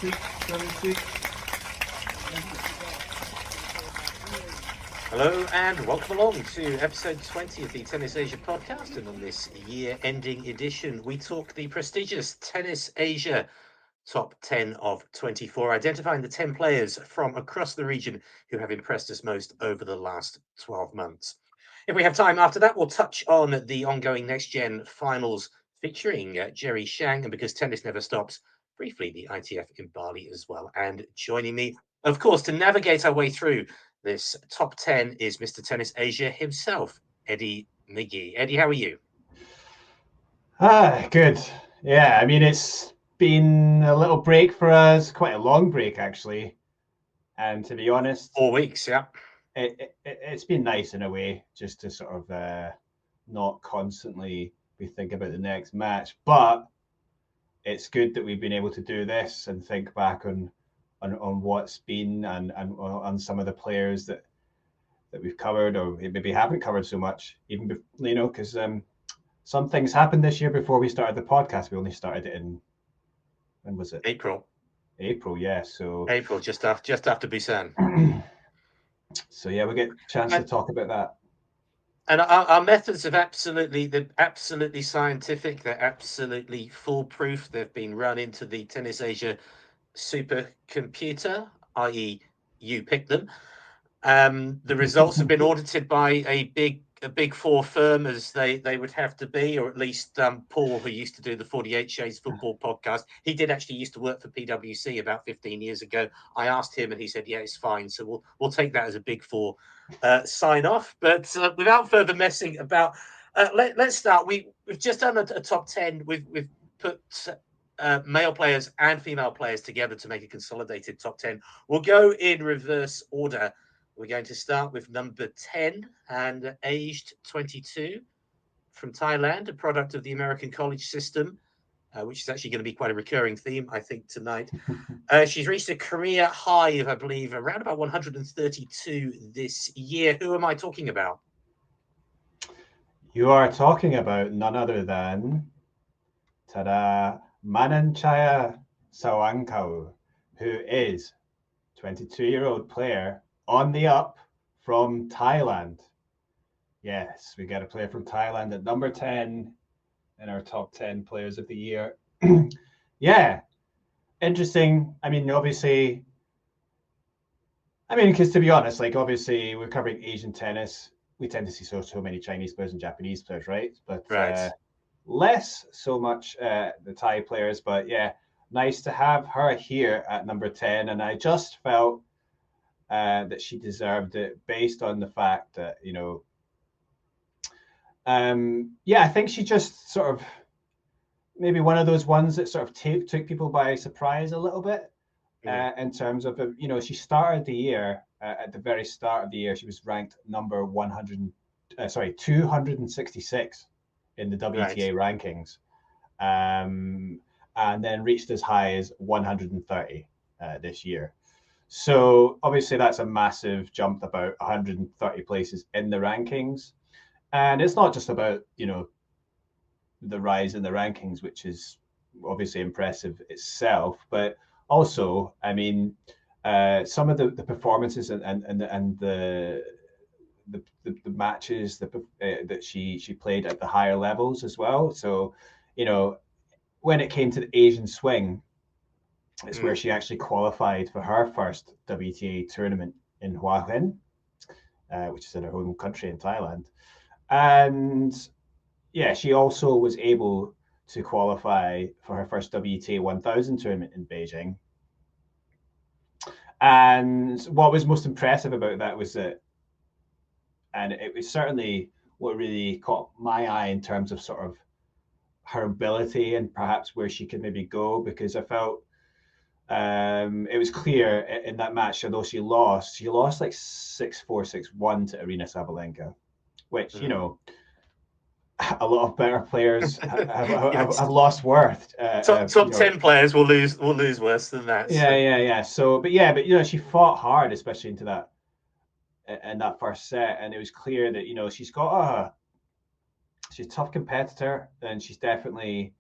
6, 7, 6. Hello and welcome along to episode 20 of the Tennis Asia podcast. And on this year-ending edition, we talk the prestigious Tennis Asia Top 10 of 24, identifying the 10 players from across the region who have impressed us most over the last 12 months. If we have time after that, we'll touch on the ongoing Next Gen finals featuring Jerry Shang, and because tennis never stops, briefly the ITF in Bali as well. And joining me, of course, to navigate our way through this top 10 is Mr. Tennis Asia himself, Eddie McGee. Eddie, how are you? Good. Yeah, I mean, it's been a little break for us, quite a long break, actually. And to be honest, 4 weeks, yeah. It's been nice in a way, just to sort of not constantly be thinking about the next match. But it's good that we've been able to do this and think back on what's been and on some of the players that we've covered or maybe haven't covered so much, even because some things happened this year before we started the podcast. We only started it in, when was it? April. April, yeah. So April, just after Busan. so yeah, we get a chance to talk about that. And our methods they're absolutely scientific. They're absolutely foolproof. They've been run into the Tennis Asia supercomputer, i.e., you pick them. The results have been audited by a big four firm, as they would have to be, or at least Paul, who used to do the 48 Shades football podcast. He did actually used to work for PwC about 15 years ago. I asked him, and he said, "Yeah, it's fine." So we'll take that as a big four sign off. But without further messing about, let's start. We've just done a top 10. We've put male players and female players together to make a consolidated top 10. We'll go in reverse order. We're going to start with number 10 and aged 22 from Thailand, a product of the American college system, which is actually going to be quite a recurring theme, I think, tonight. She's reached a career high of, I believe, around about 132 this year. Who am I talking about? You are talking about none other than Tada Mananchaya Sawangkau, who is 22-year-old player on the up from Thailand. Yes, we get a player from Thailand at number 10 in our top 10 players of the year. Yeah, interesting. I mean, obviously, because to be honest, like obviously we're covering Asian tennis. We tend to see so many Chinese players and Japanese players, right? But Right. less so much the Thai players. But yeah, nice to have her here at number 10. And I just felt that she deserved it based on the fact that, yeah, I think she just sort of maybe one of those ones that sort of took people by surprise a little bit in terms of, she started the year at the very start of the year. She was ranked number 266 in the WTA rankings, and then reached as high as 130 this year. So obviously that's a massive jump, about 130 places in the rankings. And it's not just about, the rise in the rankings, which is obviously impressive itself, but also, I mean, some of the performances and the matches that she played at the higher levels as well. So, when it came to the Asian swing, it's where she actually qualified for her first WTA tournament in Hua Hin, which is in her home country in Thailand. And yeah, she also was able to qualify for her first WTA 1000 tournament in Beijing. And what was most impressive about that was that, and it was certainly what really caught my eye in terms of sort of her ability and perhaps where she could maybe go, because I felt it was clear in that match, although she lost like 6-4, 6-1 to Arina Sabalenka, which, a lot of better players have lost worth. Top 10 players will lose worse than that. Yeah. So, but she fought hard, especially in that first set, and it was clear that she's a tough competitor, and she's definitely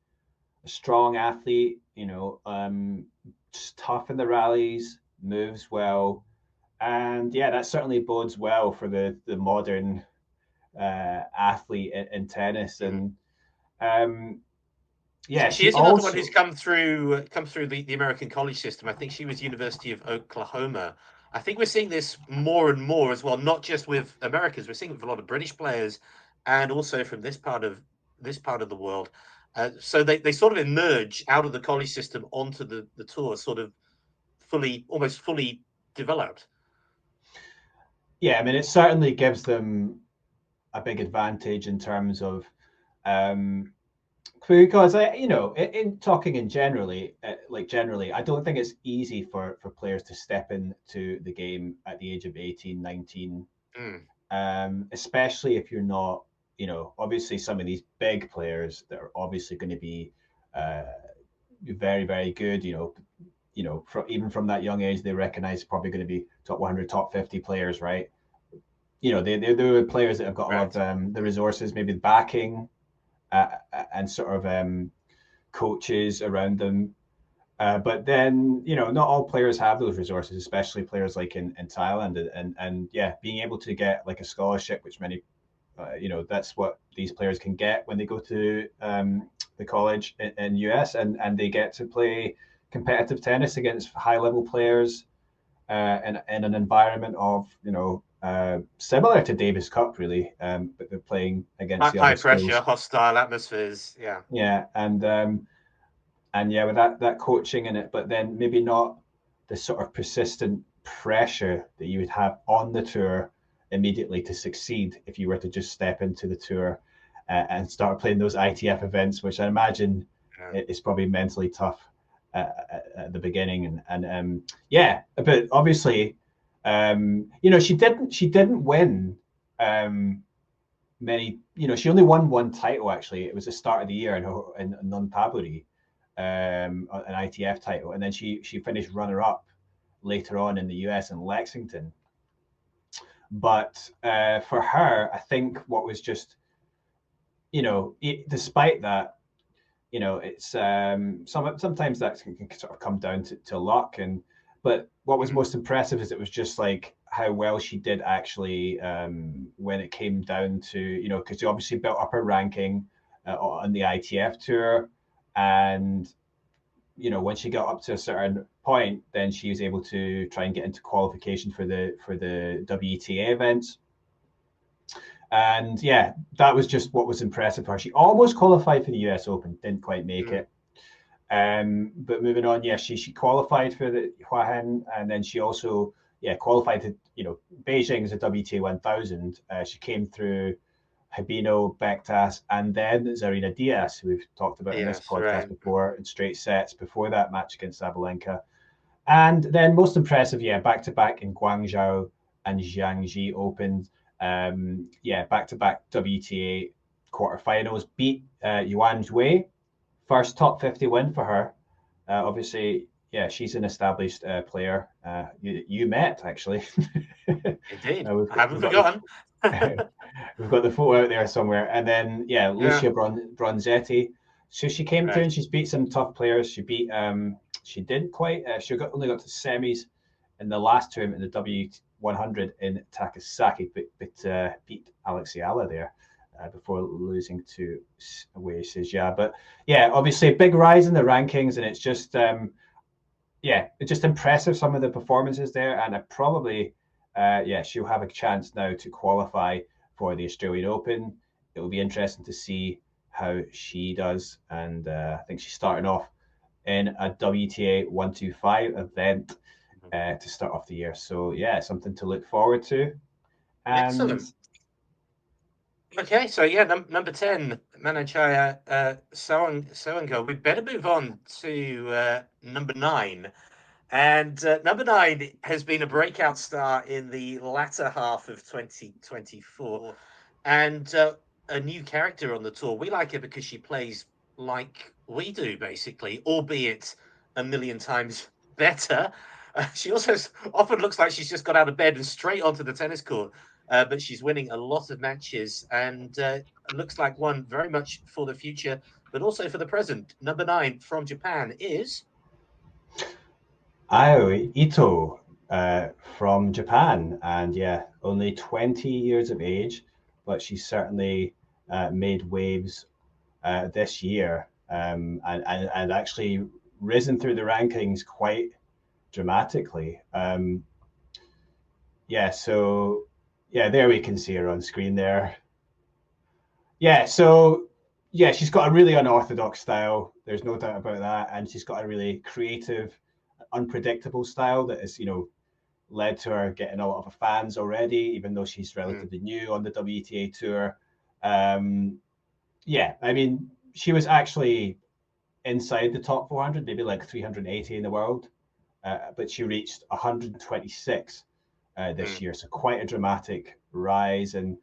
a strong athlete. just tough in the rallies, moves well, and yeah, that certainly bodes well for the modern athlete in tennis. And um, yeah, She she is another one also who's come through the American college system. I think she was University of Oklahoma. I think we're seeing this more and more as well, not just with Americans. We're seeing it with a lot of British players, and also from this part of the world. So they sort of emerge out of the college system onto the tour, sort of almost fully developed. yeah, I mean, it certainly gives them a big advantage in terms of um, because in talking in generally, generally, I don't think it's easy for players to step into the game at the age of 18, 19, Mm, especially if you're not, obviously some of these big players that are obviously going to be uh, very, very good, even from that young age, they recognize probably going to be top 100, top 50 players, right? They're players that have got a lot of right. the resources, maybe the backing, and sort of coaches around them. But then, not all players have those resources, especially players like in Thailand. And yeah, being able to get like a scholarship, which many, that's what these players can get when they go to the college in US, and they get to play competitive tennis against high level players in an environment of, similar to Davis Cup, really, but they're playing against the High other pressure, schools. hostile atmospheres. Yeah. Yeah, and yeah, with that coaching in it, but then maybe not the sort of persistent pressure that you would have on the tour immediately to succeed if you were to just step into the tour and start playing those ITF events, which I imagine Yeah. is probably mentally tough at the beginning. And yeah, but obviously, she didn't win many. She only won one title actually. It was the start of the year in Nonpaburi, an ITF title, and then she finished runner up later on in the US in Lexington. But for her, I think what was just, despite that, it's sometimes that can sort of come down to luck. But what was Mm, most impressive is it was just like how well she did actually when it came down to, because she obviously built up her ranking on the ITF tour. And when she got up to a certain point, then she was able to try and get into qualification for the WTA events. And yeah, that was just what was impressive for her. She almost qualified for the US Open, didn't quite make mm. it. But moving on, yeah, she qualified for the Huahan, and then she also qualified to Beijing as a WTA 1000. She came through Habino, Bektas, and then Zarina Diaz, who we've talked about in this Yes, podcast right. before, in straight sets before that match against Sabalenka. And then most impressive, yeah, back to back in Guangzhou and Jiangxi Open. Back to back WTA quarterfinals. Beat Yuan Zhui, first top 50 win for her. Obviously, yeah, she's an established player. You met actually. Indeed. We've I got, haven't we've got the forgotten. we've got the photo out there somewhere. And then yeah, Yeah. Lucia Bronzetti. So she came through Right. and she's beat some tough players. She didn't quite. Only got to semis in the last tournament in the W100 in Takasaki, but beat Alexiala there before losing to Wei Sijia. But yeah, obviously a big rise in the rankings, and it's just it's just impressive some of the performances there, and I probably she'll have a chance now to qualify for the Australian Open. It will be interesting to see how she does, and I think she's starting off in a WTA 125 event to start off the year. So yeah, something to look forward to. And Excellent. Okay, so yeah, number 10, Manachaya Sowanko. We better move on to number 9. And number 9 has been a breakout star in the latter half of 2024 and a new character on the tour. We like her because she plays like we do, basically, albeit a million times better. She also often looks like she's just got out of bed and straight onto the tennis court, but she's winning a lot of matches and looks like one very much for the future, but also for the present. Number 9 from Japan is. Ao Ito from Japan, and yeah, only 20 years of age, but she's certainly made waves this year, and actually risen through the rankings quite dramatically. Yeah, so yeah, there we can see her on screen there. Yeah, so yeah, she's got a really unorthodox style. There's no doubt about that, and she's got a really creative, unpredictable style that is, led to her getting a lot of fans already, even though she's Mm. relatively new on the WTA tour. Um, yeah, I mean, she was actually inside the top 400, maybe like 380 in the world, but she reached 126 this Mm. year. So quite a dramatic rise. And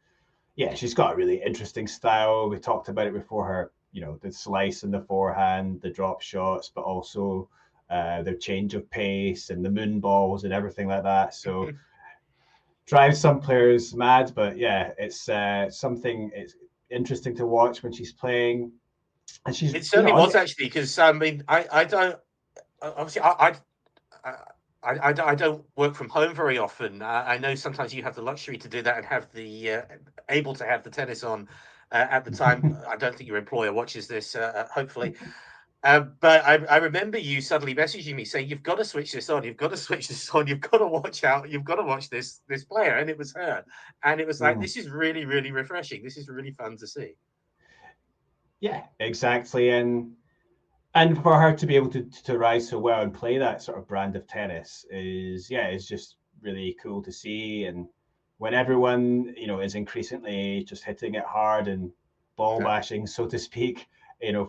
yeah, she's got a really interesting style. We talked about it before her, the slice in the forehand, the drop shots, but also the change of pace and the moon balls and everything like that. So drives some players mad, but yeah, it's something it's interesting to watch when she's playing. And she's, It certainly on was the, actually, because I mean, I don't obviously I, I don't work from home very often. I know sometimes you have the luxury to do that and have the able to have the tennis on at the time. I don't think your employer watches this, hopefully. But I remember you suddenly messaging me saying, "You've got to switch this on. You've got to switch this on. You've got to watch out. You've got to watch this player." And it was her, and it was like, Mm. this is really really refreshing. This is really fun to see. Yeah, exactly. And for her to be able to rise so well and play that sort of brand of tennis is just really cool to see. And when everyone is increasingly just hitting it hard and ball bashing, so to speak,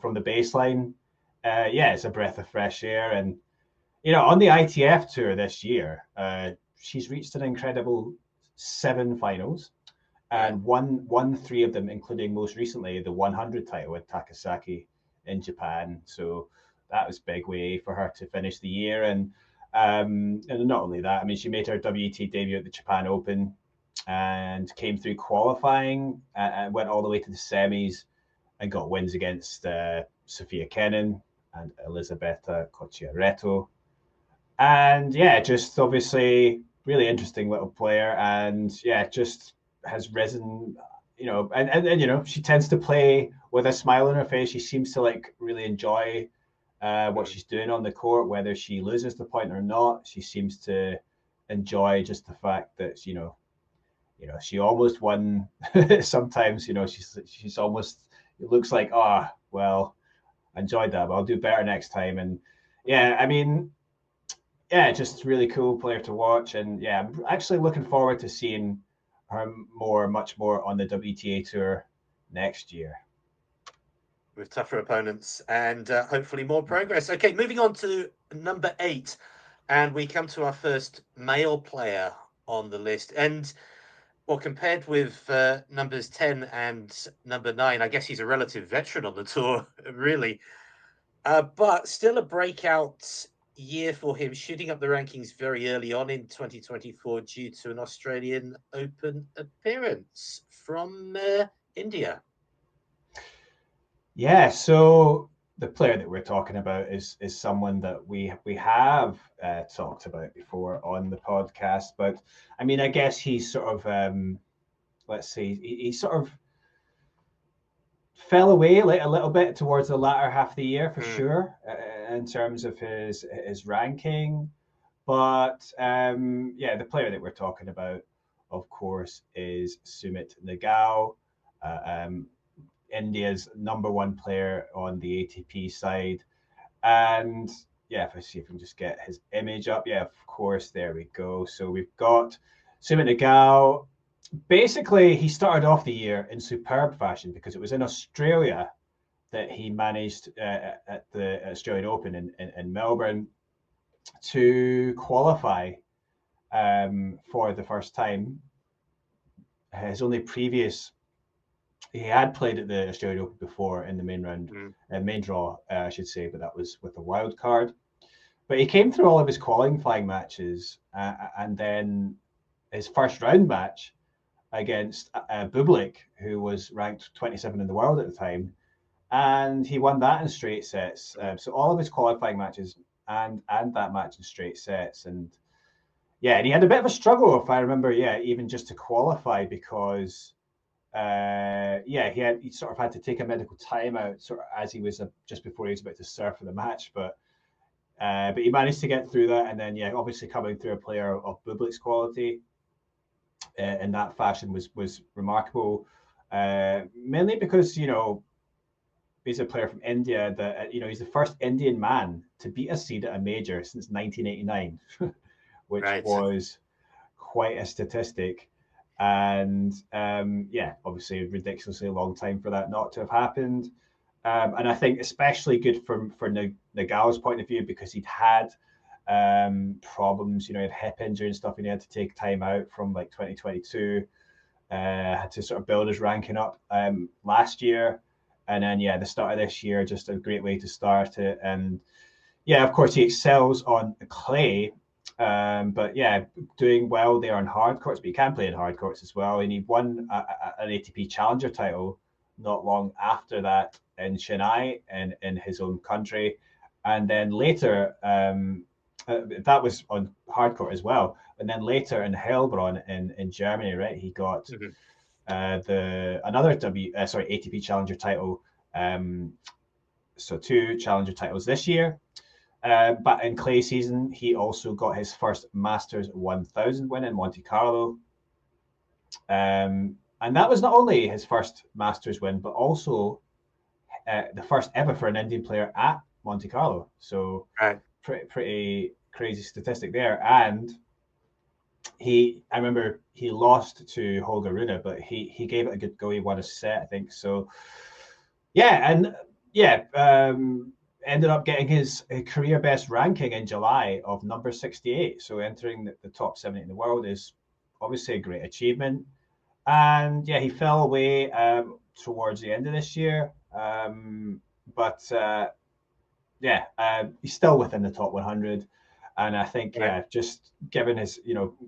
from the baseline, yeah, it's a breath of fresh air. And on the ITF tour this year, she's reached an incredible 7 finals Yeah. and won three of them, including most recently the 100 title at Takasaki in Japan. So that was big way for her to finish the year. And not only that, I mean, she made her WT debut at the Japan Open and came through qualifying and went all the way to the semis and got wins against Sophia Kenin and Elisabetta Cocciaretto. And yeah, just obviously really interesting little player, and yeah, just has risen. And she tends to play with a smile on her face. She seems to like really enjoy what Mm. she's doing on the court, whether she loses the point or not. She seems to enjoy just the fact that she almost won. Sometimes she's almost, it looks like, well, I enjoyed that, but I'll do better next time. And yeah, I mean, yeah, just really cool player to watch. And yeah, I'm actually looking forward to seeing her much more on the WTA tour next year. With tougher opponents and hopefully more progress. Okay, moving on to number 8, and we come to our first male player on the list. And well, compared with numbers 10 and number 9, I guess he's a relative veteran on the tour, really. But still a breakout year for him, shooting up the rankings very early on in 2024 due to an Australian Open appearance from India. Yeah, so the player that we're talking about is someone that we have talked about before on the podcast. But I mean, I guess he's sort of let's see, he sort of fell away like a little bit towards the latter half of the year for Mm. sure in terms of his ranking. But yeah, the player that we're talking about, of course, is Sumit Nagal, uh, um, India's number one player on the ATP side. And yeah, if I see if I can just get his image up. Yeah, of course, there we go. So we've got Sumit Nagal. Basically, he started off the year in superb fashion because it was in Australia that he managed at the Australian Open in Melbourne to qualify for the first time. His only previous, he had played at the Australian Open before in the main round, Mm. main draw, I should say, but that was with a wild card. But he came through all of his qualifying matches, and then his first round match against Bublik, who was ranked 27 in the world at the time, and he won that in straight sets. Mm. So all of his qualifying matches and that match in straight sets. And yeah, and he had a bit of a struggle, if I remember, even just to qualify, because he sort of had to take a medical timeout sort of as he was just before he was about to serve for the match, but he managed to get through that, and then obviously coming through a player of Bublik's quality in that fashion was remarkable, mainly because he's a player from India that he's the first Indian man to beat a seed at a major since 1989, which was quite a statistic. And obviously ridiculously long time for that not to have happened. And I think especially good for Nagaal's point of view, because he'd had problems, he had hip injury and stuff, and he had to take time out from like 2022. Had to sort of build his ranking up last year. And then, the start of this year, just a great way to start it. And of course, he excels on clay. But doing well there on hard courts, but he can play in hard courts as well. And he won an ATP Challenger title not long after that in Chennai and in his own country. And then later, that was on hard court as well. And then later in Heilbronn in Germany, right, he got another ATP Challenger title. So 2 Challenger titles this year. But in clay season, he also got his first Masters 1000 win in Monte Carlo. And that was not only his first Masters win, but also the first ever for an Indian player at Monte Carlo. So pretty crazy statistic there. And I remember he lost to Holger Rune, but he gave it a good go. He won a set, I think. So ended up getting his career best ranking in July of number 68. So entering the top 70 in the world is obviously a great achievement. And he fell away towards the end of this year. But he's still within the top 100. And I think, just given his,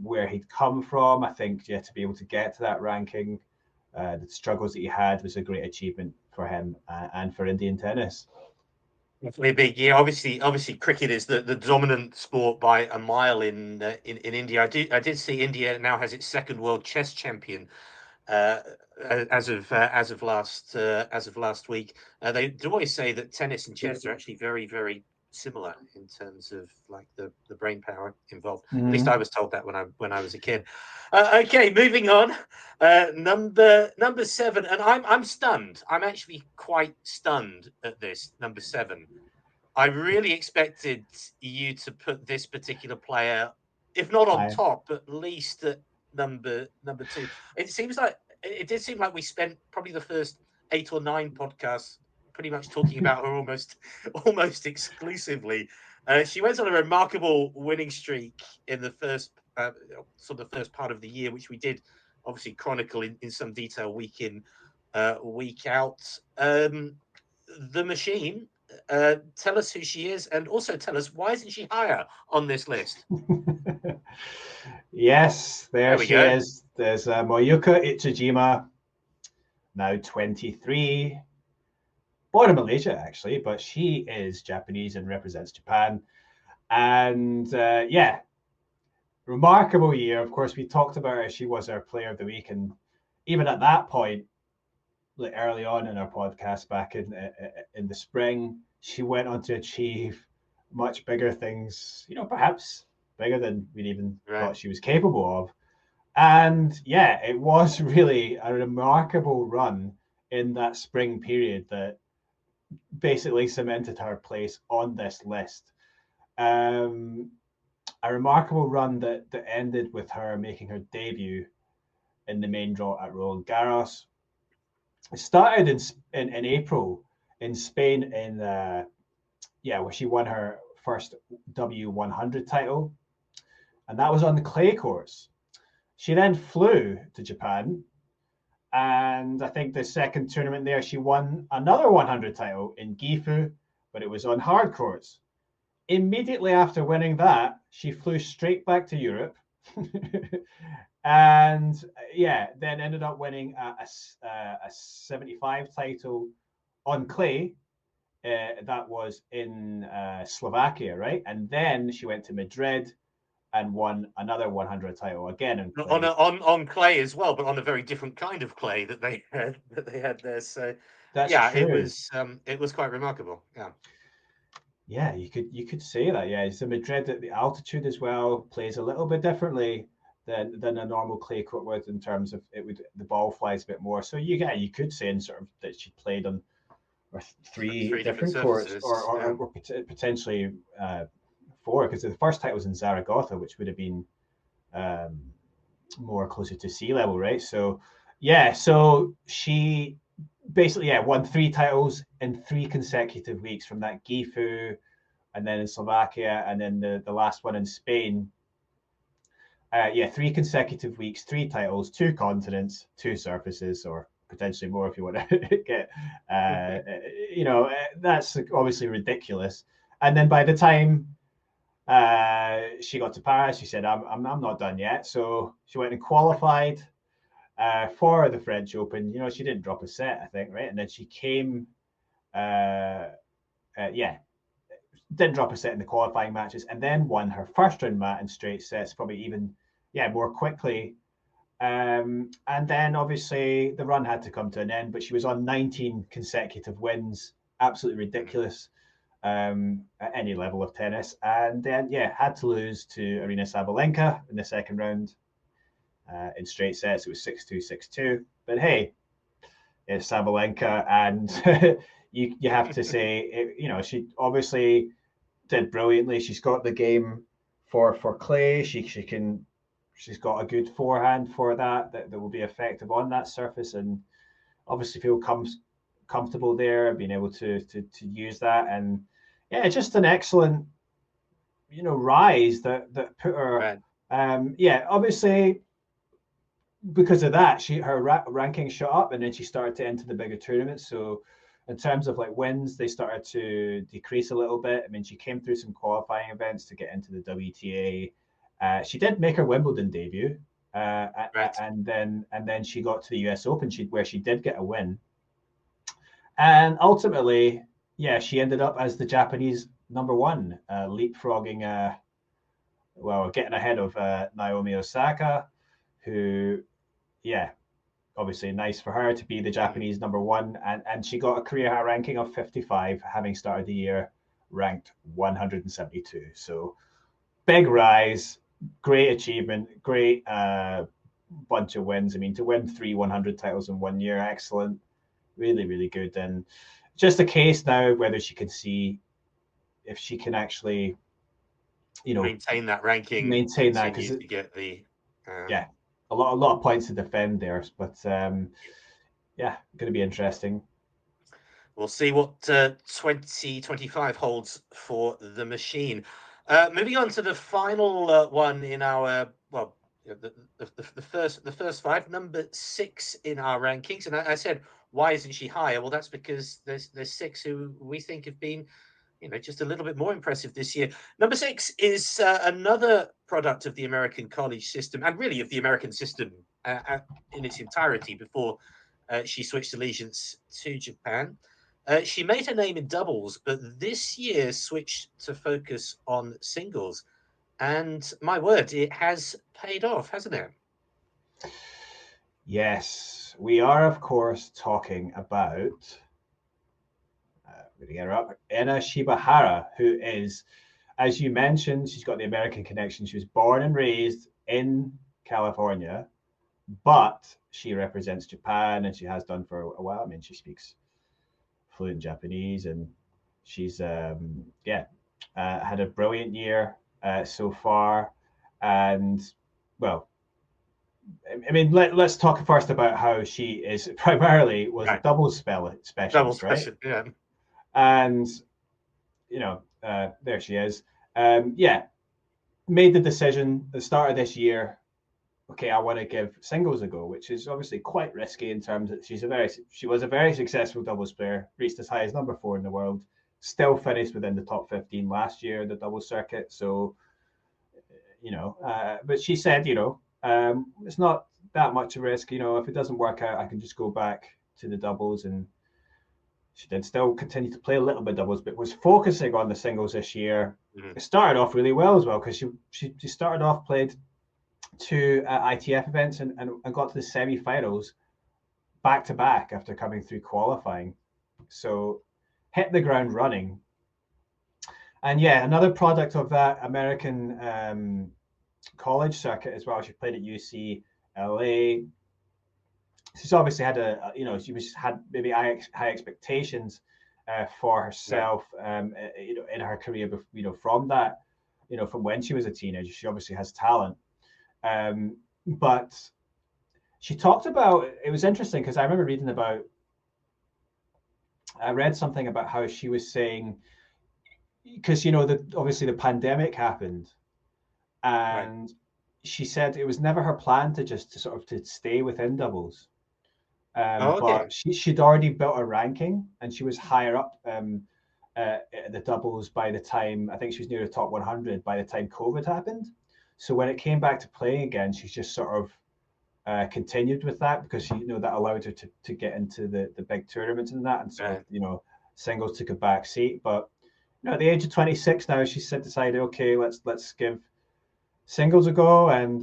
where he'd come from, I think, to be able to get to that ranking, the struggles that he had was a great achievement for him and for Indian tennis. Definitely big. Yeah, obviously, cricket is the dominant sport by a mile in India. I did see India now has its second world chess champion as of last week. They do always say that tennis and chess are actually very, very similar in terms of like the brain power involved. At least I was told that when I was a kid. Okay, moving on. Number 7, and I'm stunned. I'm actually quite stunned at this number 7. I really expected you to put this particular player, if not on top, at least at number 2. It did seem like we spent probably the first 8 or 9 podcasts pretty much talking about her almost exclusively. She went on a remarkable winning streak in the first first part of the year, which we did obviously chronicle in some detail week in, week out. The Machine. Tell us who she is, and also tell us why isn't she higher on this list? Yes, there she is. There's Mayuka Ichijima, now 23. Born in Malaysia, actually, but she is Japanese and represents Japan. And remarkable year. Of course, we talked about her. She was our player of the week. And even at that point, like early on in our podcast back in the spring, she went on to achieve much bigger things, perhaps bigger than we'd even thought she was capable of. And it was really a remarkable run in that spring period that basically cemented her place on this list. A remarkable run that ended with her making her debut in the main draw at Roland Garros. It started in April in Spain where she won her first W100 title, and that was on the clay course. She then flew to Japan, and I think the second tournament there, she won another 100 title in Gifu, but it was on hard courts. Immediately after winning that, she flew straight back to Europe. And then ended up winning a 75 title on clay that was in Slovakia, right? And then she went to Madrid and won another 100 title again in clay. On clay as well, but on a very different kind of clay that they had there. So That's yeah, true. it was quite remarkable. Yeah. Yeah, you could say that. Yeah, so Madrid at the altitude as well plays a little bit differently than a normal clay court would in terms of the ball flies a bit more. So you could say in sort of that she played on or three Three different different courts surfaces. Yeah. or potentially four, because the first time was in Zaragoza, which would have been um, more closer to sea level, right? So yeah, so she basically won 3 titles in 3 consecutive weeks from that Gifu, and then in Slovakia, and then the last one in Spain. 3 consecutive weeks, 3 titles, 2 continents, 2 surfaces, or potentially more if you want to get, that's obviously ridiculous. And then by the time she got to Paris, she said, I'm not done yet. So she went and qualified for the French Open. She didn't drop a set, I think, right? And then she came, didn't drop a set in the qualifying matches, and then won her first round mat in straight sets, probably even, more quickly. And then obviously the run had to come to an end, but she was on 19 consecutive wins, absolutely ridiculous at any level of tennis. And then, had to lose to Arina Sabalenka in the second round in straight sets. It was 6-2, 6-2. But hey, it's Sabalenka, and you have to say, she obviously did brilliantly. She's got the game for clay. She's got a good forehand for that will be effective on that surface, and obviously feel comfortable there, being able to use that. And just an excellent rise that put her obviously because of that her ranking shot up, and then she started to enter the bigger tournaments. So in terms of like wins, they started to decrease a little bit. I mean, she came through some qualifying events to get into the WTA. She did make her Wimbledon debut, and then she got to the US Open, where she did get a win. And ultimately, she ended up as the Japanese number one, leapfrogging, getting ahead of Naomi Osaka, who, obviously nice for her to be the Japanese number one. And she got a career high ranking of 55, having started the year ranked 172. So big rise, great achievement, great bunch of wins. I mean, to win 3 100 titles in 1 year, excellent, really, really good. And just a case now whether she can see if she can actually, maintain that ranking, maintain that, because to get the a lot of points to defend there. But going to be interesting. We'll see what 2025 holds for the machine. Moving on to the final one in our the first five, number 6 in our rankings. And I said, why isn't she higher? Well, that's because there's 6 who we think have been, just a little bit more impressive this year. Number 6 is another product of the American college system, and really of the American system in its entirety before she switched allegiance to Japan. She made her name in doubles, but this year switched to focus on singles. And my word, it has paid off, hasn't it? Yes, we are, of course, talking about Ena Shibahara, who is, as you mentioned, she's got the American connection. She was born and raised in California, but she represents Japan, and she has done for a while. I mean, she speaks fluent Japanese, and she's had a brilliant year so far. And well, I mean, let's talk first about how she is primarily was a doubles specialist, right? Yeah. And there she is. Made the decision at the start of this year. Okay, I want to give singles a go, which is obviously quite risky in terms that she was a very successful doubles player, reached as high as number 4 in the world, still finished within the top 15 last year in the doubles circuit. So, but she said, it's not that much a risk. If it doesn't work out, I can just go back to the doubles. And She did still continue to play a little bit of doubles, but was focusing on the singles this year. Mhm. It started off really well as well, because she started off, played 2 ITF events and got to the semi-finals back to back after coming through qualifying. So hit the ground running. And yeah, another product of that American college circuit as well. She played at UCLA. She's obviously had she had maybe high expectations for herself, in her career, from that, from when she was a teenager. She obviously has talent, but she talked about, it was interesting because I remember reading about, I read something about how she was saying, because obviously the pandemic happened, and Right. she said it was never her plan to sort of to stay within doubles. Oh, okay. But she'd already built a ranking, and she was higher up the doubles by the time, I think she was near the top 100 by the time COVID happened. So when it came back to playing again, she's just sort of continued with that, because that allowed her to get into the big tournaments and that, and sort of singles took a back seat. But at the age of 26 now, she's decided, okay, let's give singles a go, and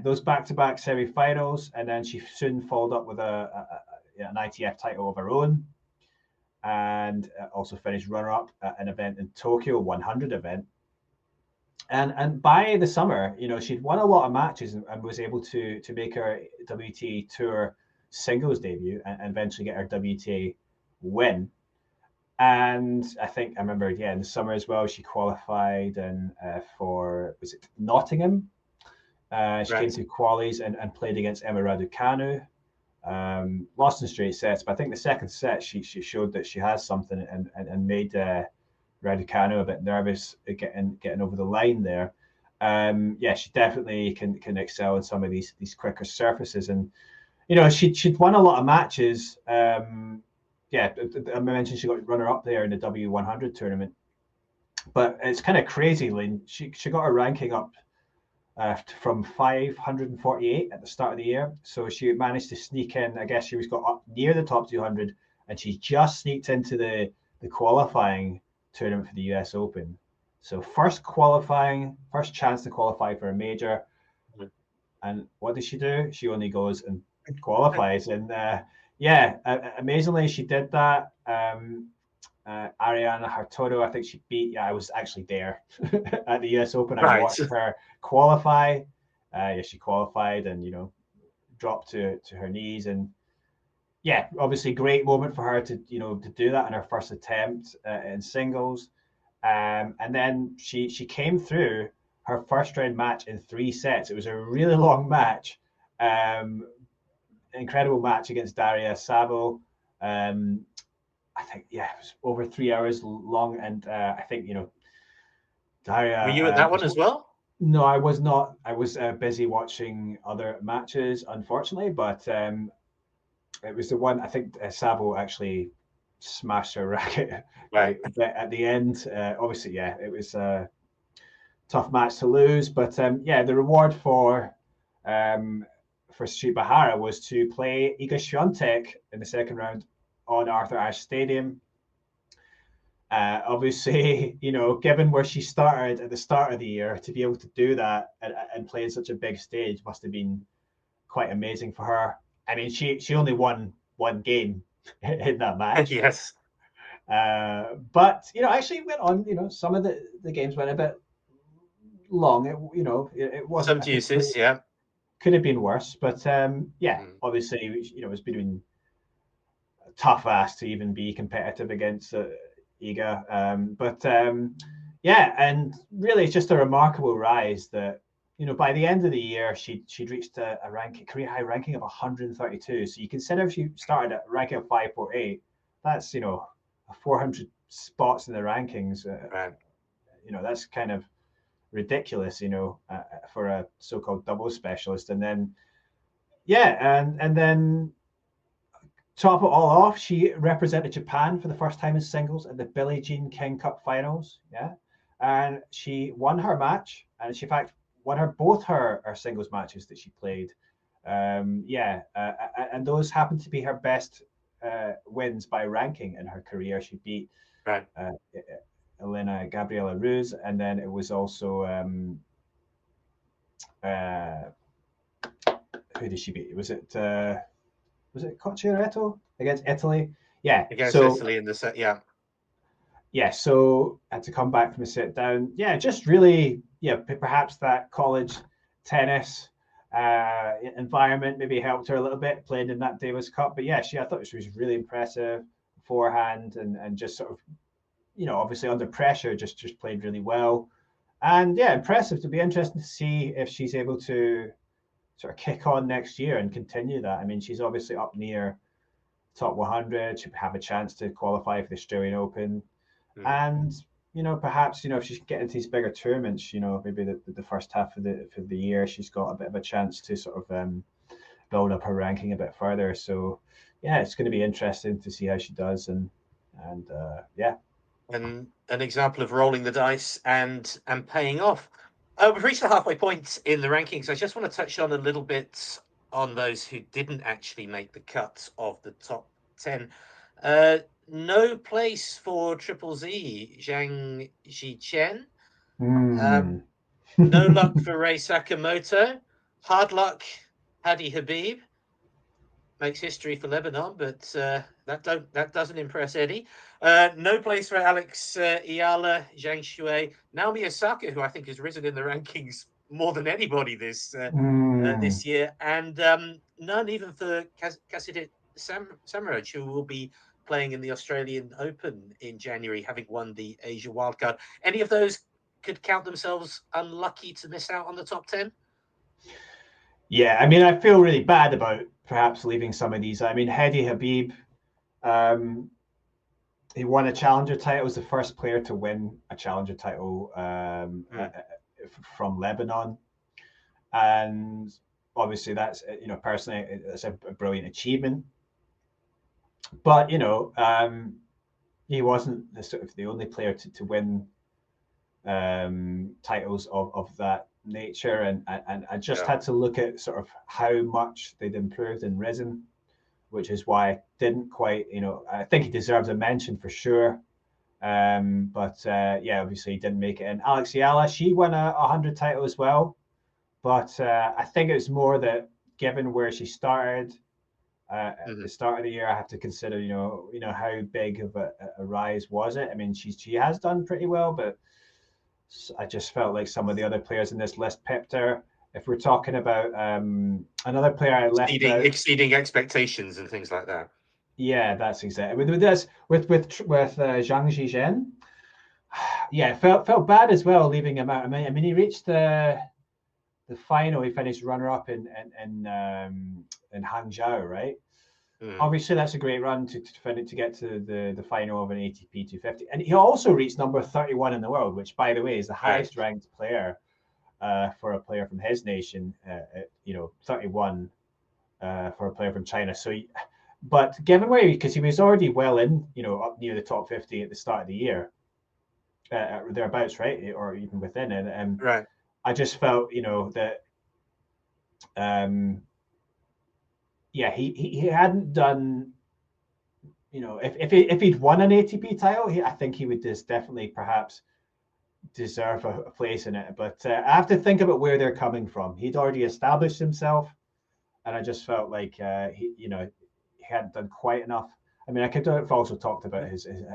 those back-to-back semi-finals, and then she soon followed up with an ITF title of her own, and also finished runner-up at an event in Tokyo 100 event. And by the summer, she'd won a lot of matches, and was able to make her WTA Tour singles debut, and eventually get her WTA win. And I remember, in the summer as well, she qualified for, was it Nottingham? She came through qualies and played against Emma Raducanu. Lost in straight sets, but I think the second set she showed that she has something, and made Raducanu a bit nervous getting over the line there. She definitely can excel in some of these quicker surfaces, and she'd won a lot of matches. I mentioned she got runner up there in the W100 tournament, but it's kind of crazy, Lynn. She got her ranking up from 548 at the start of the year, so she managed to sneak in. I guess she was got up near the top 200, and she just sneaked into the qualifying tournament for the US Open. So first chance to qualify for a major. And what does she do? She only goes and qualifies, and amazingly she did that. Ariana Hartodo, I think she beat. Yeah, I was actually there at the US Open. I watched her qualify. She qualified, and dropped to her knees, and obviously great moment for her to do that in her first attempt in singles. And then she came through her first round match in 3 sets. It was a really long match, incredible match against Daria Savo. I think it was over 3 hours long, and I think Daria. Were you at that one as well? No, I was not. I was busy watching other matches, unfortunately. But it was the one, I think Savo actually smashed her racket at the end. Obviously, it was a tough match to lose, but the reward for Shibahara was to play Iga Swiatek in the second round on Arthur Ashe Stadium. Obviously, given where she started at the start of the year, to be able to do that and play in such a big stage must have been quite amazing for her. I mean, she only won 1 game in that match. Yes. But actually went on. Some of the games went a bit long. It wasn't. Some deuces, yeah. Could have been worse, but obviously, it was between tough ass to even be competitive against Iga. And really, it's just a remarkable rise that by the end of the year, she'd reached a career high ranking of 132. So you consider if she started at a ranking of 548, that's 400 spots in the rankings. That's kind of ridiculous, for a so-called doubles specialist. And then and then top it all off, she represented Japan for the first time in singles at the Billie Jean King Cup finals. And she won her match, and she in fact won both her singles matches that she played. And those happened to be her best wins by ranking in her career. She beat Right. Elena Gabriela Ruz, and then it was also who did she beat? Was it Cocciaretto against Italy? Yeah. Against Italy in the set, yeah. Yeah, so had to come back from a sit down. Yeah, just really, perhaps that college tennis environment maybe helped her a little bit playing in that Davis Cup. But yeah, I thought she was really impressive beforehand and just sort of, obviously under pressure, just played really well. And yeah, impressive. To be interesting to see if she's able to sort of kick on next year and continue that. I mean, she's obviously up near top 100. She'll have a chance to qualify for the Australian Open. And perhaps if she can get into these bigger tournaments, maybe the first half of the year, she's got a bit of a chance to sort of build up her ranking a bit further. So yeah, it's going to be interesting to see how she does, and yeah. And an example of rolling the dice and paying off. We've reached the halfway point in the rankings. I just want to touch on a little bit on those who didn't actually make the cut of the top 10. No place for Triple Z, Zhang Zichen. No luck for Rei Sakamoto. Hard luck, Hadi Habib. Makes history for Lebanon, but that doesn't impress Eddie. No place for Alex Ayala, Zhang Shuai, Naomi Osaka, who I think has risen in the rankings more than anybody this year, and none even for Kasidit Samaraj, who will be playing in the Australian Open in January, having won the Asia wildcard. Any of those could count themselves unlucky to miss out on the top 10? Yeah, I mean, I feel really bad about perhaps leaving some of these. I mean, Hedi Habib, he won a challenger title. Was the first player to win a challenger title from Lebanon, and obviously that's personally it's a brilliant achievement. But he wasn't the only player to win titles of that nature, and I just had to look at sort of how much they'd improved and risen, which is why I didn't quite, I think he deserves a mention for sure. But yeah, obviously he didn't make it. And Alex Ayala, she won a 100 title as well, but I think it was more that given where she started at the start of the year, I have to consider, how big of a rise was it. I mean, she has done pretty well, but I just felt like some of the other players in this list pipped her. If we're talking about another player I left exceeding expectations and things like that. Yeah, that's exactly with Zhang Zichen. Yeah, felt bad as well leaving him out. I mean, he reached the final. He finished runner up in Hangzhou, right? Obviously, that's a great run to get to the final of an ATP 250, and he also reached number 31 in the world, which, by the way, is the highest ranked player for a player from his nation. 31 for a player from China. So, but given where because he was already well in, up near the top 50 at the start of the year, thereabouts, right, or even within it, and right. I just felt, that. Yeah, he hadn't done, if he'd won an ATP title, I think he would just definitely perhaps deserve a place in it. But I have to think about where they're coming from. He'd already established himself, and I just felt like he hadn't done quite enough. I mean, I could have also talked about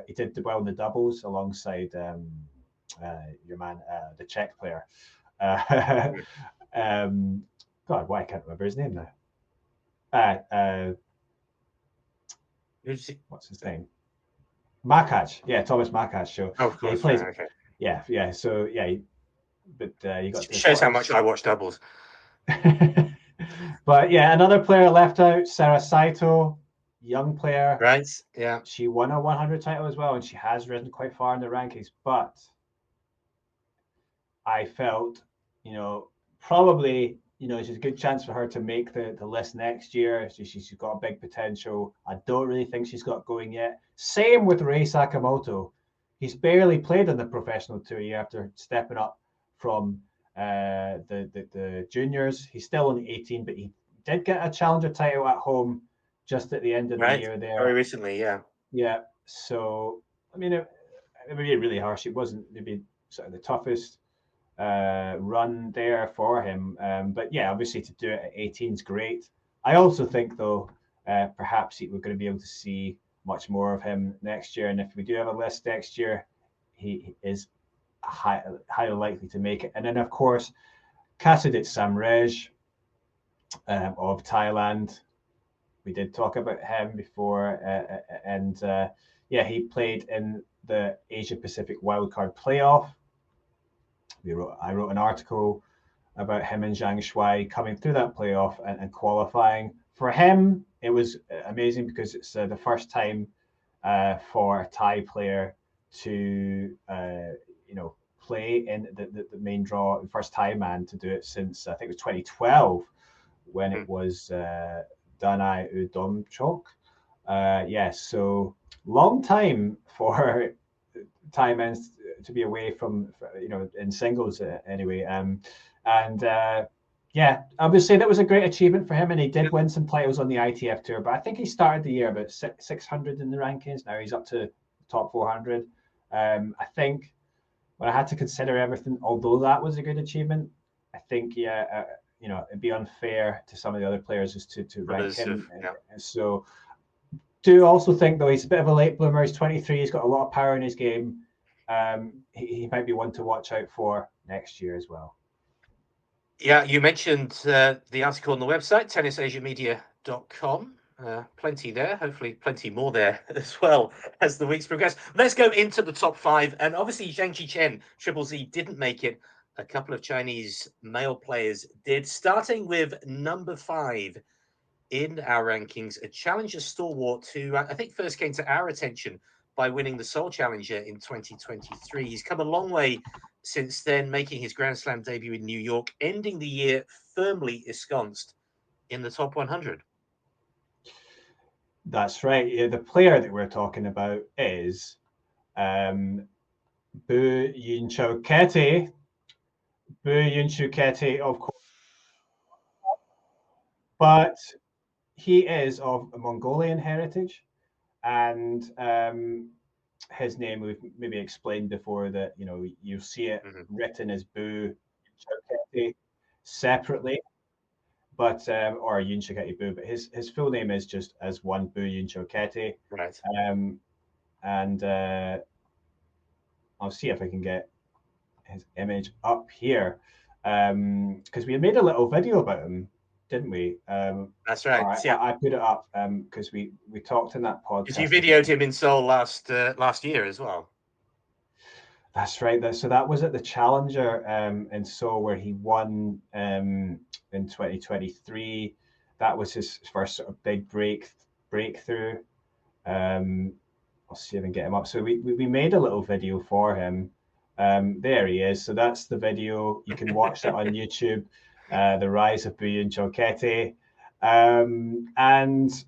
he did well in the doubles alongside your man, the Czech player. God, why I can't remember his name now. What's his name? Makac. Yeah, Thomas Makac. So of course, he plays. Okay. Yeah. So yeah, but you got. It shows how much I watch doubles. But yeah, another player left out, Sarah Saito, young player. Right. Yeah. She won a 100 title as well, and she has risen quite far in the rankings. But I felt, probably. It's a good chance for her to make the list next year. She's got a big potential. I don't really think she's got going yet. Same with Rei Sakamoto. He's barely played on the professional tour after stepping up from the juniors. He's still only 18, but he did get a challenger title at home just at the end of the Right. year there. Very recently, yeah. Yeah. So, I mean, it would be really harsh. It wasn't maybe sort of the toughest run there for him. But yeah, obviously to do it at 18 is great. I also think, though, perhaps we're going to be able to see much more of him next year. And if we do have a list next year, he is highly likely to make it. And then, of course, Kasadit Samrej of Thailand. We did talk about him before, and yeah, he played in the Asia Pacific Wildcard Playoff. I wrote an article about him and Zhang Shuai coming through that playoff and qualifying. For him, it was amazing because it's the first time for a Thai player to play in the main draw, the first Thai man to do it since I think it was 2012 when it was Danai Udomchok. Yes, so long time for Thai men to be away from, in singles anyway. Yeah, obviously that was a great achievement for him, and he did win some titles on the ITF tour. But I think he started the year about 600 in the rankings. Now he's up to top 400. I think when I had to consider everything, although that was a good achievement, I think it'd be unfair to some of the other players just to rank him. So do also think, though, he's a bit of a late bloomer. He's 23. He's got a lot of power in his game. He might be one to watch out for next year as well. Yeah, you mentioned the article on the website, tennisasiamedia.com. Plenty there, hopefully plenty more there as well as the weeks progress. Let's go into the top 5. And obviously, Zhang Qichen, Triple Z, didn't make it. A couple of Chinese male players did, starting with number 5 in our rankings, a challenger stalwart who I think first came to our attention by winning the Seoul Challenger in 2023. He's come a long way since then, making his Grand Slam debut in New York, ending the year firmly ensconced in the top 100. That's right. Yeah, the player that we're talking about is Bu Yunchou Kete. Bu Yunchou Kete, of course. But he is of Mongolian heritage, and his name we've maybe explained before that you see it written as Bu Yunchou separately, but or Yunchou Bu, but his full name is just as one Bu Yunchou. Right. And I'll see if I can get his image up here, because we made a little video about him, didn't we? That's right. I put it up because we talked in that podcast. Because you videoed him in Seoul last year as well. That's right. So that was at the Challenger in Seoul, where he won in 2023. That was his first sort of big breakthrough. I'll see if I can get him up. So we made a little video for him. There he is. So that's the video. You can watch that on YouTube. The rise of Bu Yunchou. And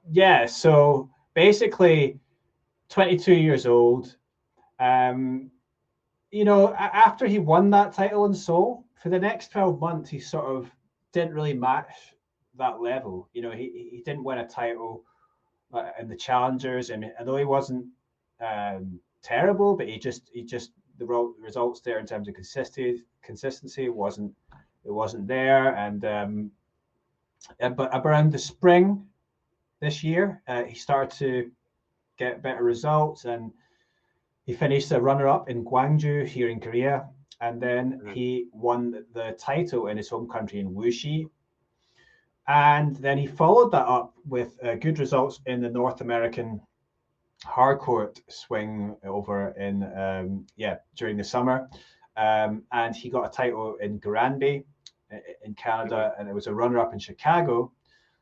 yeah, so basically 22 years old. After he won that title in Seoul, for the next 12 months, he sort of didn't really match that level. He didn't win a title in the challengers. I mean, although he wasn't terrible, but he just the results there in terms of consistency wasn't there. And but around the spring this year, he started to get better results, and he finished a runner-up in Gwangju here in Korea, and then he won the title in his home country in Wuxi. And then he followed that up with good results in the North American hardcourt swing over in during the summer, and he got a title in Granby in Canada, and it was a runner-up in Chicago.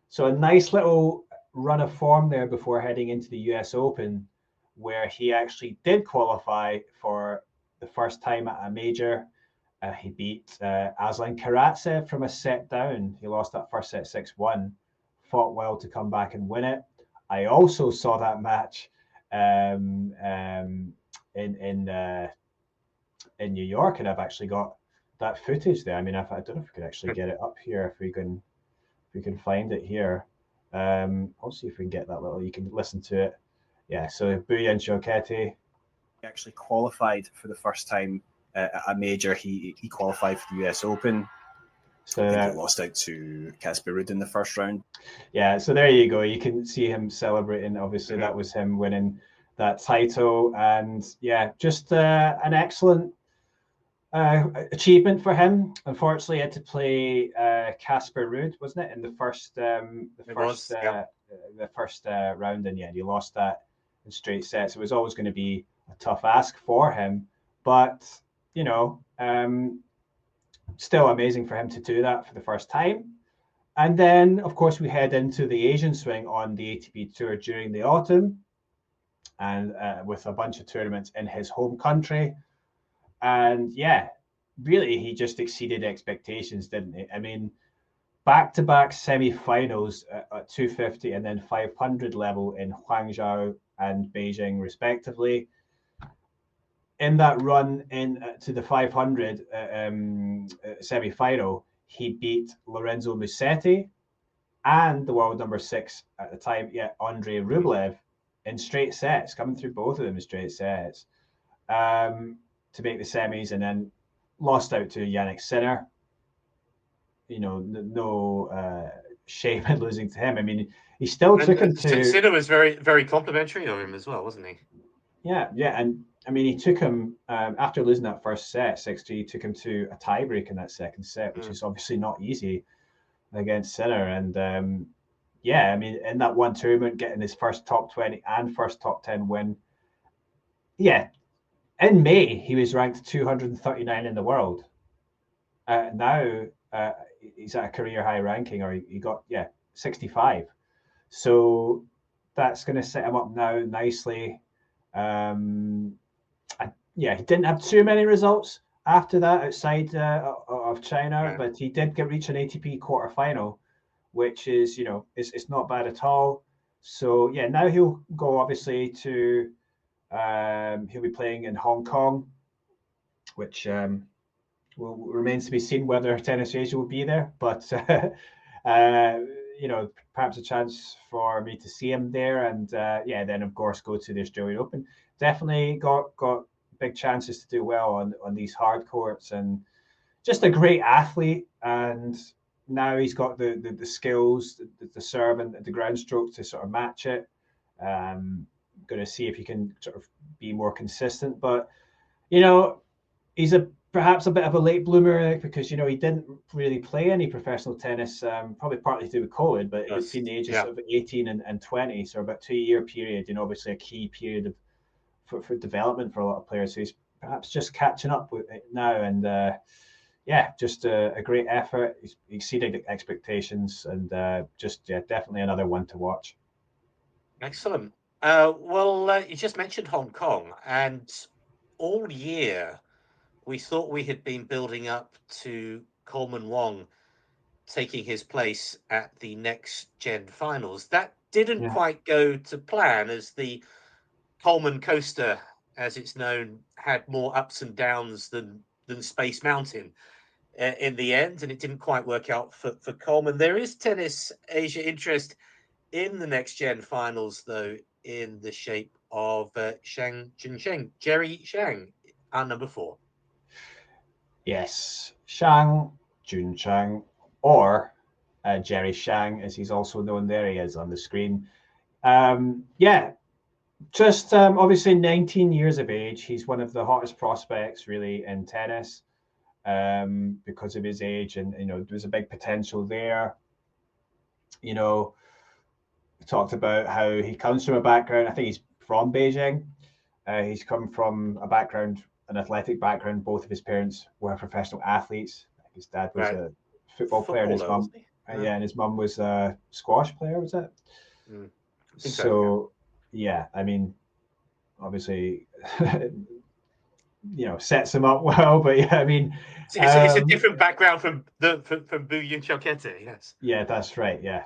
So a nice little run of form there before heading into the US Open, where he actually did qualify for the first time at a major. He beat Aslan Karatsev from a set down. He lost that first set 6-1, fought well to come back and win it. I also saw that match in New York, and I've actually got that footage there. I mean, I don't know if we can actually get it up here, if we can find it here. I'll see if we can get that little. You can listen to it. Yeah. So Buyan Choketi actually qualified for the first time at a major. He qualified for the US Open. So I think he lost out to Casper Ruud in the first round. Yeah, so there you go. You can see him celebrating. Obviously, that was him winning that title, and yeah, just an excellent achievement for him. Unfortunately, he had to play Casper Ruud, wasn't it, in the first round, and yeah, he lost that in straight sets. It was always going to be a tough ask for him, but you know, still amazing for him to do that for the first time. And then, of course, we head into the Asian swing on the ATP Tour during the autumn, and with a bunch of tournaments in his home country. And yeah, really, he just exceeded expectations, didn't he? I mean, back-to-back semi-finals at 250 and then 500 level in Hangzhou and Beijing, respectively. In that run to the 500 semi-final, he beat Lorenzo Musetti and the world number 6 at the time, Andrei Rublev, in straight sets, coming through both of them in straight sets, to make the semis, and then lost out to Jannik Sinner. You know, no shame in losing to him. I mean, he still took him to... Sinner was very, very complimentary of him as well, wasn't he? Yeah, and I mean, he took him, after losing that first set, 6-2, he took him to a tiebreak in that second set, which is obviously not easy against Sinner. And yeah, I mean, in that one tournament, getting his first top 20 and first top 10 win. Yeah, in May, he was ranked 239 in the world. Now, he's at a career high ranking, or he got, 65. So that's going to set him up now nicely. He didn't have too many results after that outside of China, but he did reach an ATP quarterfinal, which is, you know, it's not bad at all. So yeah, now he'll go obviously to he'll be playing in Hong Kong, which remains to be seen whether Tennis Asia will be there, but you know, perhaps a chance for me to see him there, and then of course go to the Australian Open. Definitely got big chances to do well on these hard courts, and just a great athlete. And now he's got the skills, the serve and the ground stroke to sort of match it. Going to see if he can sort of be more consistent, but you know, he's perhaps a bit of a late bloomer, because you know he didn't really play any professional tennis, probably partly to do with COVID, but between the ages of 18 and 20, so about 2-year period, you know, obviously a key period for development for a lot of players. So he's perhaps just catching up with it now, and just a great effort. He's exceeded expectations, and definitely another one to watch. Excellent. You just mentioned Hong Kong, and all year we thought we had been building up to Coleman Wong taking his place at the next gen finals. That didn't quite go to plan, as the Coleman Coaster, as it's known, had more ups and downs than Space Mountain in the end, and it didn't quite work out for Coleman. There is Tennis Asia interest in the next gen finals, though, in the shape of Shang Junsheng, Jerry Shang, our number 4. Yes, Shang Junsheng, or Jerry Shang, as he's also known. There he is on the screen. Just obviously 19 years of age. He's one of the hottest prospects really in tennis, because of his age, and you know, there's a big potential there. You know, we talked about how he comes from a background. I think he's from Beijing. He's come from a background, an athletic background. Both of his parents were professional athletes. His dad was a football player, and his mum, and his mum was a squash player. Was it? So, I mean, obviously, you know, sets him up well. But yeah, I mean, it's a different background from Buyan Choketi. Yes. Yeah, that's right. Yeah,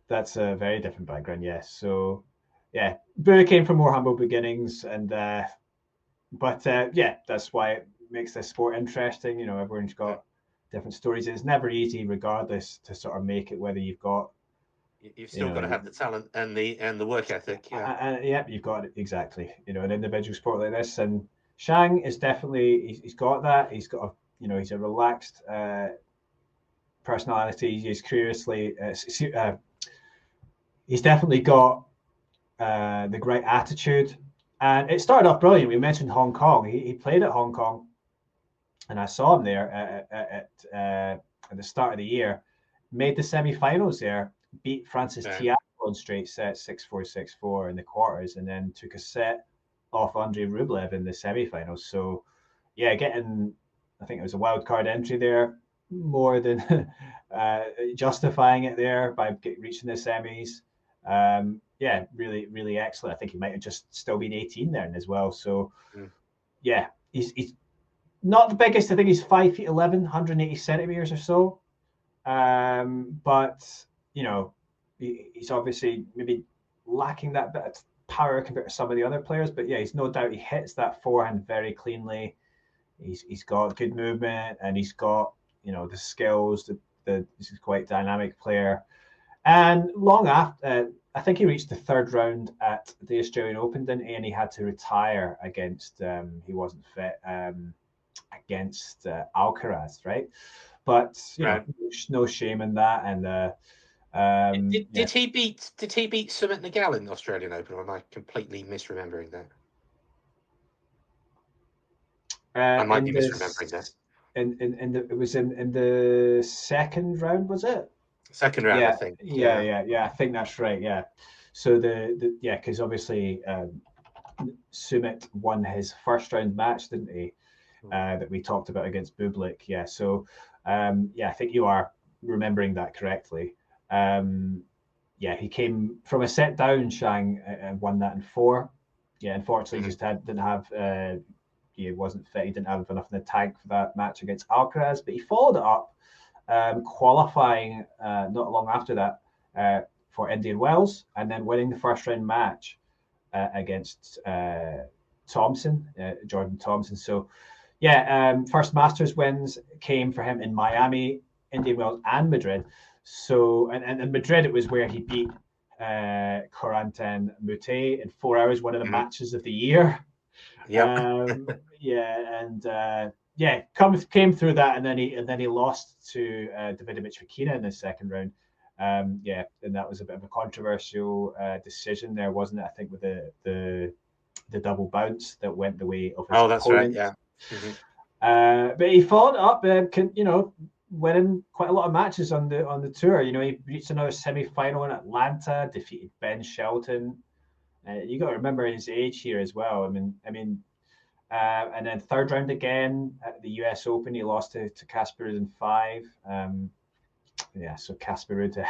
that's a very different background. Yes. So, yeah, Buya came from more humble beginnings, and that's why it makes this sport interesting. You know, everyone's got different stories. It's never easy, regardless, to sort of make it, whether you've got You've still got to have the talent and the work ethic. Yeah, yeah, you've got it exactly. You know, an individual sport like this, and Shang is definitely he's got that. He's got he's a relaxed personality. He's curiously he's definitely got the great attitude, and it started off brilliant. We mentioned Hong Kong. He played at Hong Kong, and I saw him there at the start of the year. Made the semi-finals there, beat Francis Tiafoe on straight sets 6-4, 6-4 in the quarters, and then took a set off Andrei Rublev in the semi-finals. So, yeah, I think it was a wild card entry there, more than justifying it there by reaching the semis. Yeah, really, really excellent. I think he might have just still been 18 then as well. So, yeah, he's not the biggest. I think he's 5'11", 180 centimeters or so. But he's obviously maybe lacking that bit of power compared to some of the other players. But yeah, he's no doubt he hits that forehand very cleanly. He's got good movement, and he's got the skills. He's a quite dynamic player. And long after, I think he reached the third round at the Australian Open, didn't he? And he had to retire against he wasn't fit against Alcaraz, right? But no shame in that. And did he beat Sumit Nagal in the Australian Open, or am I completely misremembering that? I might be misremembering that. It was in the second round, was it? Second round, I think. Yeah. I think that's right. Yeah. So because obviously Sumit won his first round match, didn't he? That we talked about against Bublik. Yeah. So I think you are remembering that correctly. He came from a set down, Shang, and won that in 4. Yeah, unfortunately, just didn't have. He wasn't fit. He didn't have enough in the tank for that match against Alcaraz, but he followed it up, qualifying not long after that for Indian Wells, and then winning the first round match against Thompson, Jordan Thompson. So, first Masters wins came for him in Miami, Indian Wells, and Madrid. So, and Madrid, it was where he beat Corentin Moutet in 4 hours, one of the matches of the year. Came through that, and then he lost to Davidovich Fokina in the second round. And that was a bit of a controversial decision there, wasn't it? I think with the double bounce that went the way of his opponent. That's right. Yeah. Mm-hmm. But he followed up, winning quite a lot of matches on the tour. He reached another semi-final in Atlanta, defeated Ben Shelton. You got to remember his age here as well. I mean, and then third round again at the US Open, he lost to Casper Ruud in 5. So Casper Ruud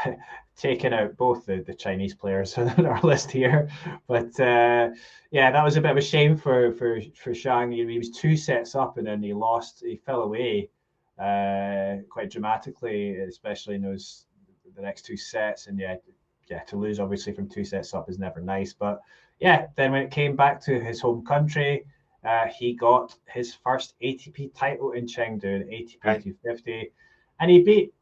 taking out both the Chinese players on our list here. But that was a bit of a shame for Shang. He was 2 sets up, and then he lost. He fell away quite dramatically, especially in the next 2 sets. And to lose obviously from 2 sets up is never nice. But then when it came back to his home country, he got his first ATP title in Chengdu, the ATP 250, and he beat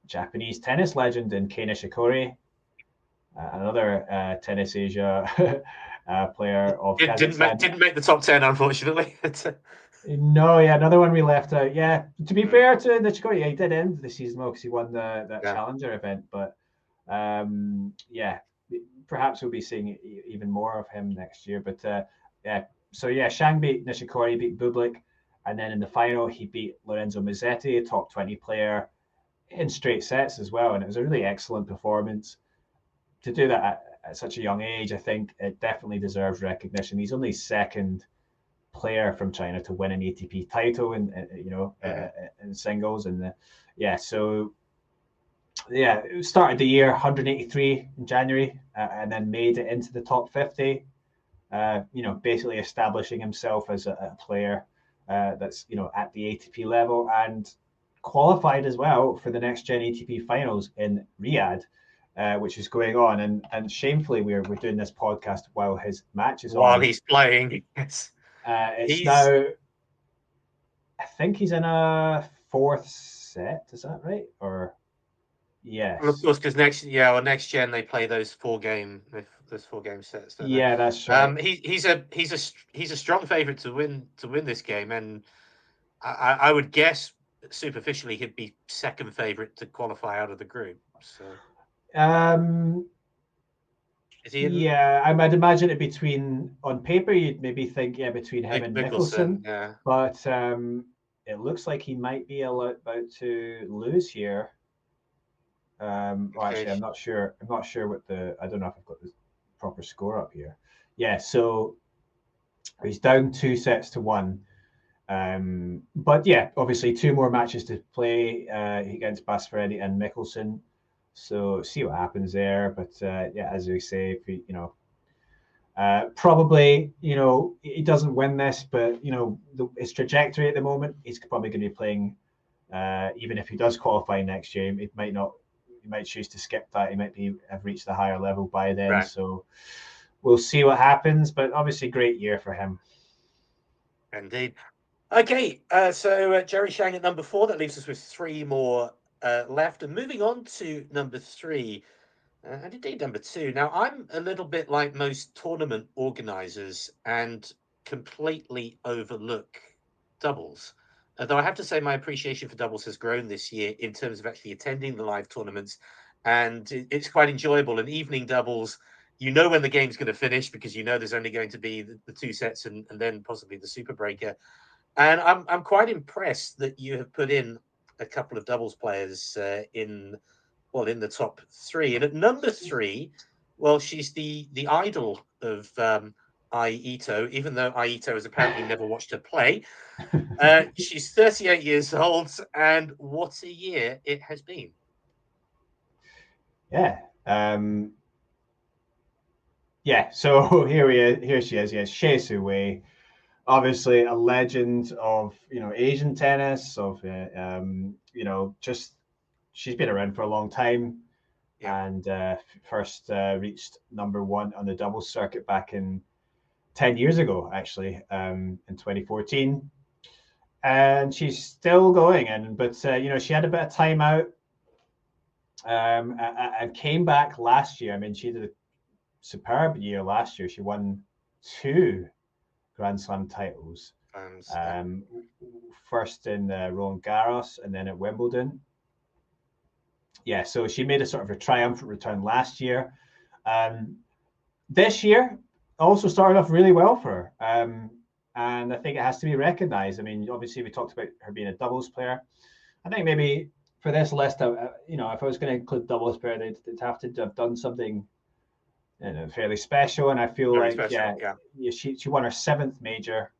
Japanese tennis legend in Kei Nishikori, another Tennis Asia player of Kazakhstan. Didn't make the top 10, unfortunately. No, another one we left out. Yeah, to be fair to Nishikori, he did end the season well because he won that Challenger event. But perhaps we'll be seeing even more of him next year. But Shang beat Nishikori, beat Bublik, and then in the final he beat Lorenzo Musetti, a top 20 player, in straight sets as well. And it was a really excellent performance. To do that at such a young age, I think it definitely deserves recognition. He's only second player from China to win an ATP title in singles, and it started the year 183 in January, and then made it into the top 50. Basically establishing himself as a player that's at the ATP level, and qualified as well for the next gen ATP finals in Riyadh, which is going on. And shamefully, we're doing this podcast while his match is on. While he's playing, yes. Now, I think he's in a 4th set. Is that right? Or Yes. Well, of course, because next gen they play those 4-game sets. Yeah, that's right. He's a strong favourite to win this game, and I would guess superficially he'd be second favourite to qualify out of the group. So, is he yeah, I'd imagine it between, on paper, you'd maybe think, between him and Mickelson. Yeah. But it looks like he might be about to lose here. Actually, I'm not sure. I don't know if I've got the proper score up here. Yeah, so he's down 2-1. But yeah, obviously 2 more matches to play against Basferretti and Mickelson. So see what happens there. But as we say, probably, he doesn't win this, but his trajectory at the moment, he's probably going to be playing. Even if he does qualify next year, he might choose to skip that. He might have reached the higher level by then. Right. So we'll see what happens. But obviously, great year for him. Indeed. Okay, so Jerry Shang at number 4. That leaves us with 3 more left. And moving on to number 3, and indeed number 2. Now, I'm a little bit like most tournament organisers and completely overlook doubles. Though I have to say my appreciation for doubles has grown this year in terms of actually attending the live tournaments. And it's quite enjoyable. And evening doubles, you know when the game's going to finish because you know there's only going to be the 2 sets and then possibly the super breaker. And I'm quite impressed that you have put in a couple of doubles players in the top 3. And at number 3, well, she's the idol of Ai Ito, even though Ai Ito has apparently never watched her play. She's 38 years old, and what a year it has been. Yeah. So here she is. Yes, Hsieh Su-wei. Obviously a legend of Asian tennis, of just she's been around for a long time, and first reached number 1 on the doubles circuit back in 10 years ago, actually, in 2014, and she's still going. But she had a bit of time out, and came back last year. I mean, she did a superb year last year. She won 2 Grand Slam titles, first in Roland Garros and then at Wimbledon. Yeah, so she made a sort of a triumphant return last year. This year also started off really well for her, and I think it has to be recognised. I mean, obviously we talked about her being a doubles player. I think maybe for this list, if I was going to include doubles player, they'd have to have done something fairly special, and I feel she won her 7th major,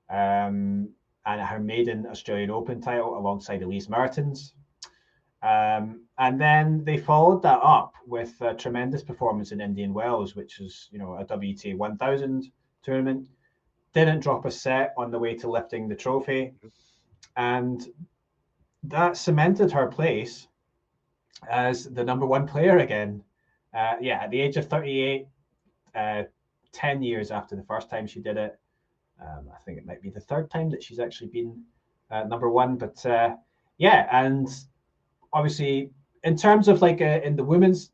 and her maiden Australian Open title alongside Elise Mertens, and then they followed that up with a tremendous performance in Indian Wells, which is a WTA 1000 tournament. Didn't drop a set on the way to lifting the trophy, and that cemented her place as the number 1 player again. At the age of 38, 10 years after the first time she did it. I think it might be the 3rd time that she's actually been number 1. But and obviously in terms of in the women's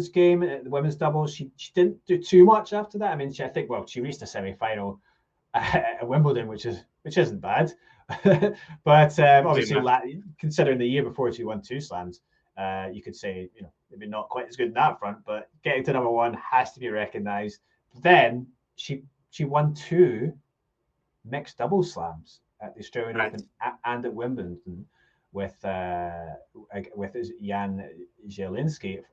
game, the women's doubles, she didn't do too much after that. I mean, she reached a semi-final at Wimbledon, which isn't bad. But obviously, considering the year before she won 2 slams, you could say maybe not quite as good in that front, but getting to number 1 has to be recognised. Then she won 2 mixed double slams at the Australian Open and at Wimbledon with Jan Zielinski.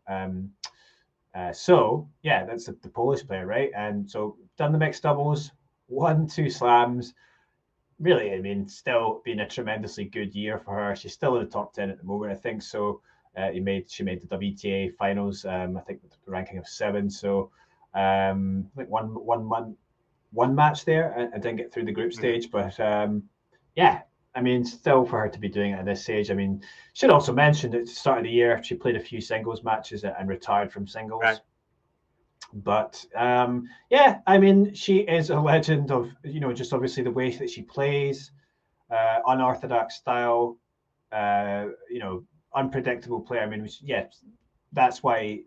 That's the Polish player, right? And so done the mixed doubles, won 2 slams. Really, I mean, still been a tremendously good year for her. She's still in the top 10 at the moment, I think. So she made the WTA finals, I think with the ranking of 7. So I think one match there. I didn't get through the group stage, but I mean, still for her to be doing it at this stage. I mean, should also mention at the start of the year, she played a few singles matches and retired from singles. Right. But I mean, she is a legend of, just obviously the way that she plays, unorthodox style, unpredictable player. I mean, that's why,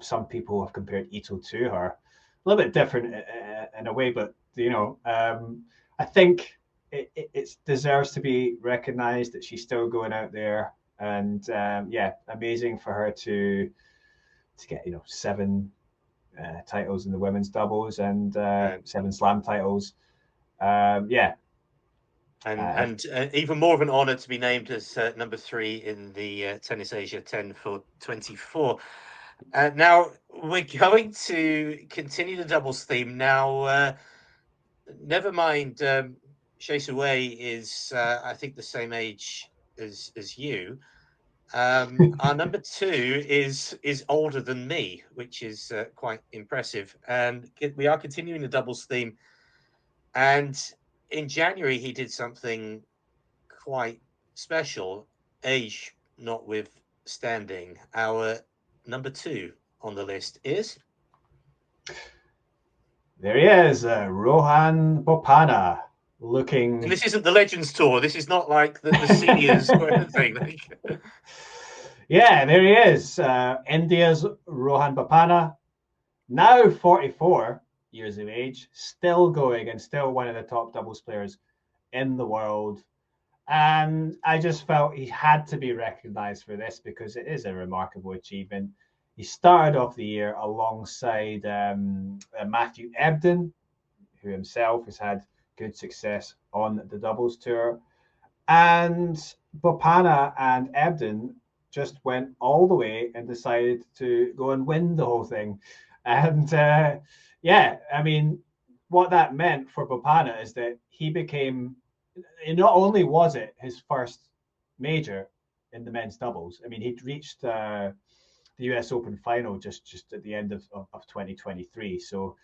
some people have compared Ito to her. A little bit different in a way, but, I think it deserves to be recognized that she's still going out there. And amazing for her to get, 7 titles in the women's doubles and 7 slam titles. And even more of an honor to be named as number 3 in the Tennis Asia 10 for 24. Now we're going to continue the doubles theme. Now, never mind, Hsieh Su-wei is, I think, the same age as you. Our number 2 is older than me, which is quite impressive. And we are continuing the doubles theme. And in January, he did something quite special, age notwithstanding. Our number 2 on the list is? There he is, Rohan Bopanna, looking... And this isn't the Legends Tour. This is not like the seniors or anything. Yeah, there he is. India's Rohan Bopanna, now 44 years of age, still going and still one of the top doubles players in the world. And I just felt he had to be recognized for this because it is a remarkable achievement. He started off the year alongside Matthew Ebden, who himself has had good success on the doubles tour. And Bopanna and Ebden just went all the way and decided to go and win the whole thing. And I mean, what that meant for Bopanna is that he became, not only was it his first major in the men's doubles, I mean, he'd reached the US Open final just at the end of 2023. So,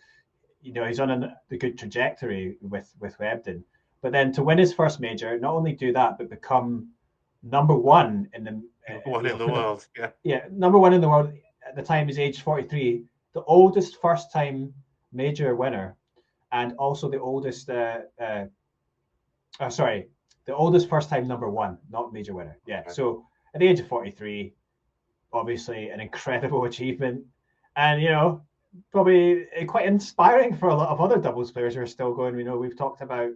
he's on the good trajectory with Ebden. But then to win his first major, not only do that, but become number 1 in the world. Yeah, number 1 in the world at the time is age 43, the oldest first-time major winner, and also the oldest. The oldest first-time number 1, not major winner. Yeah. Okay. So at the age of 43, obviously an incredible achievement, and probably quite inspiring for a lot of other doubles players who are still going. We've talked about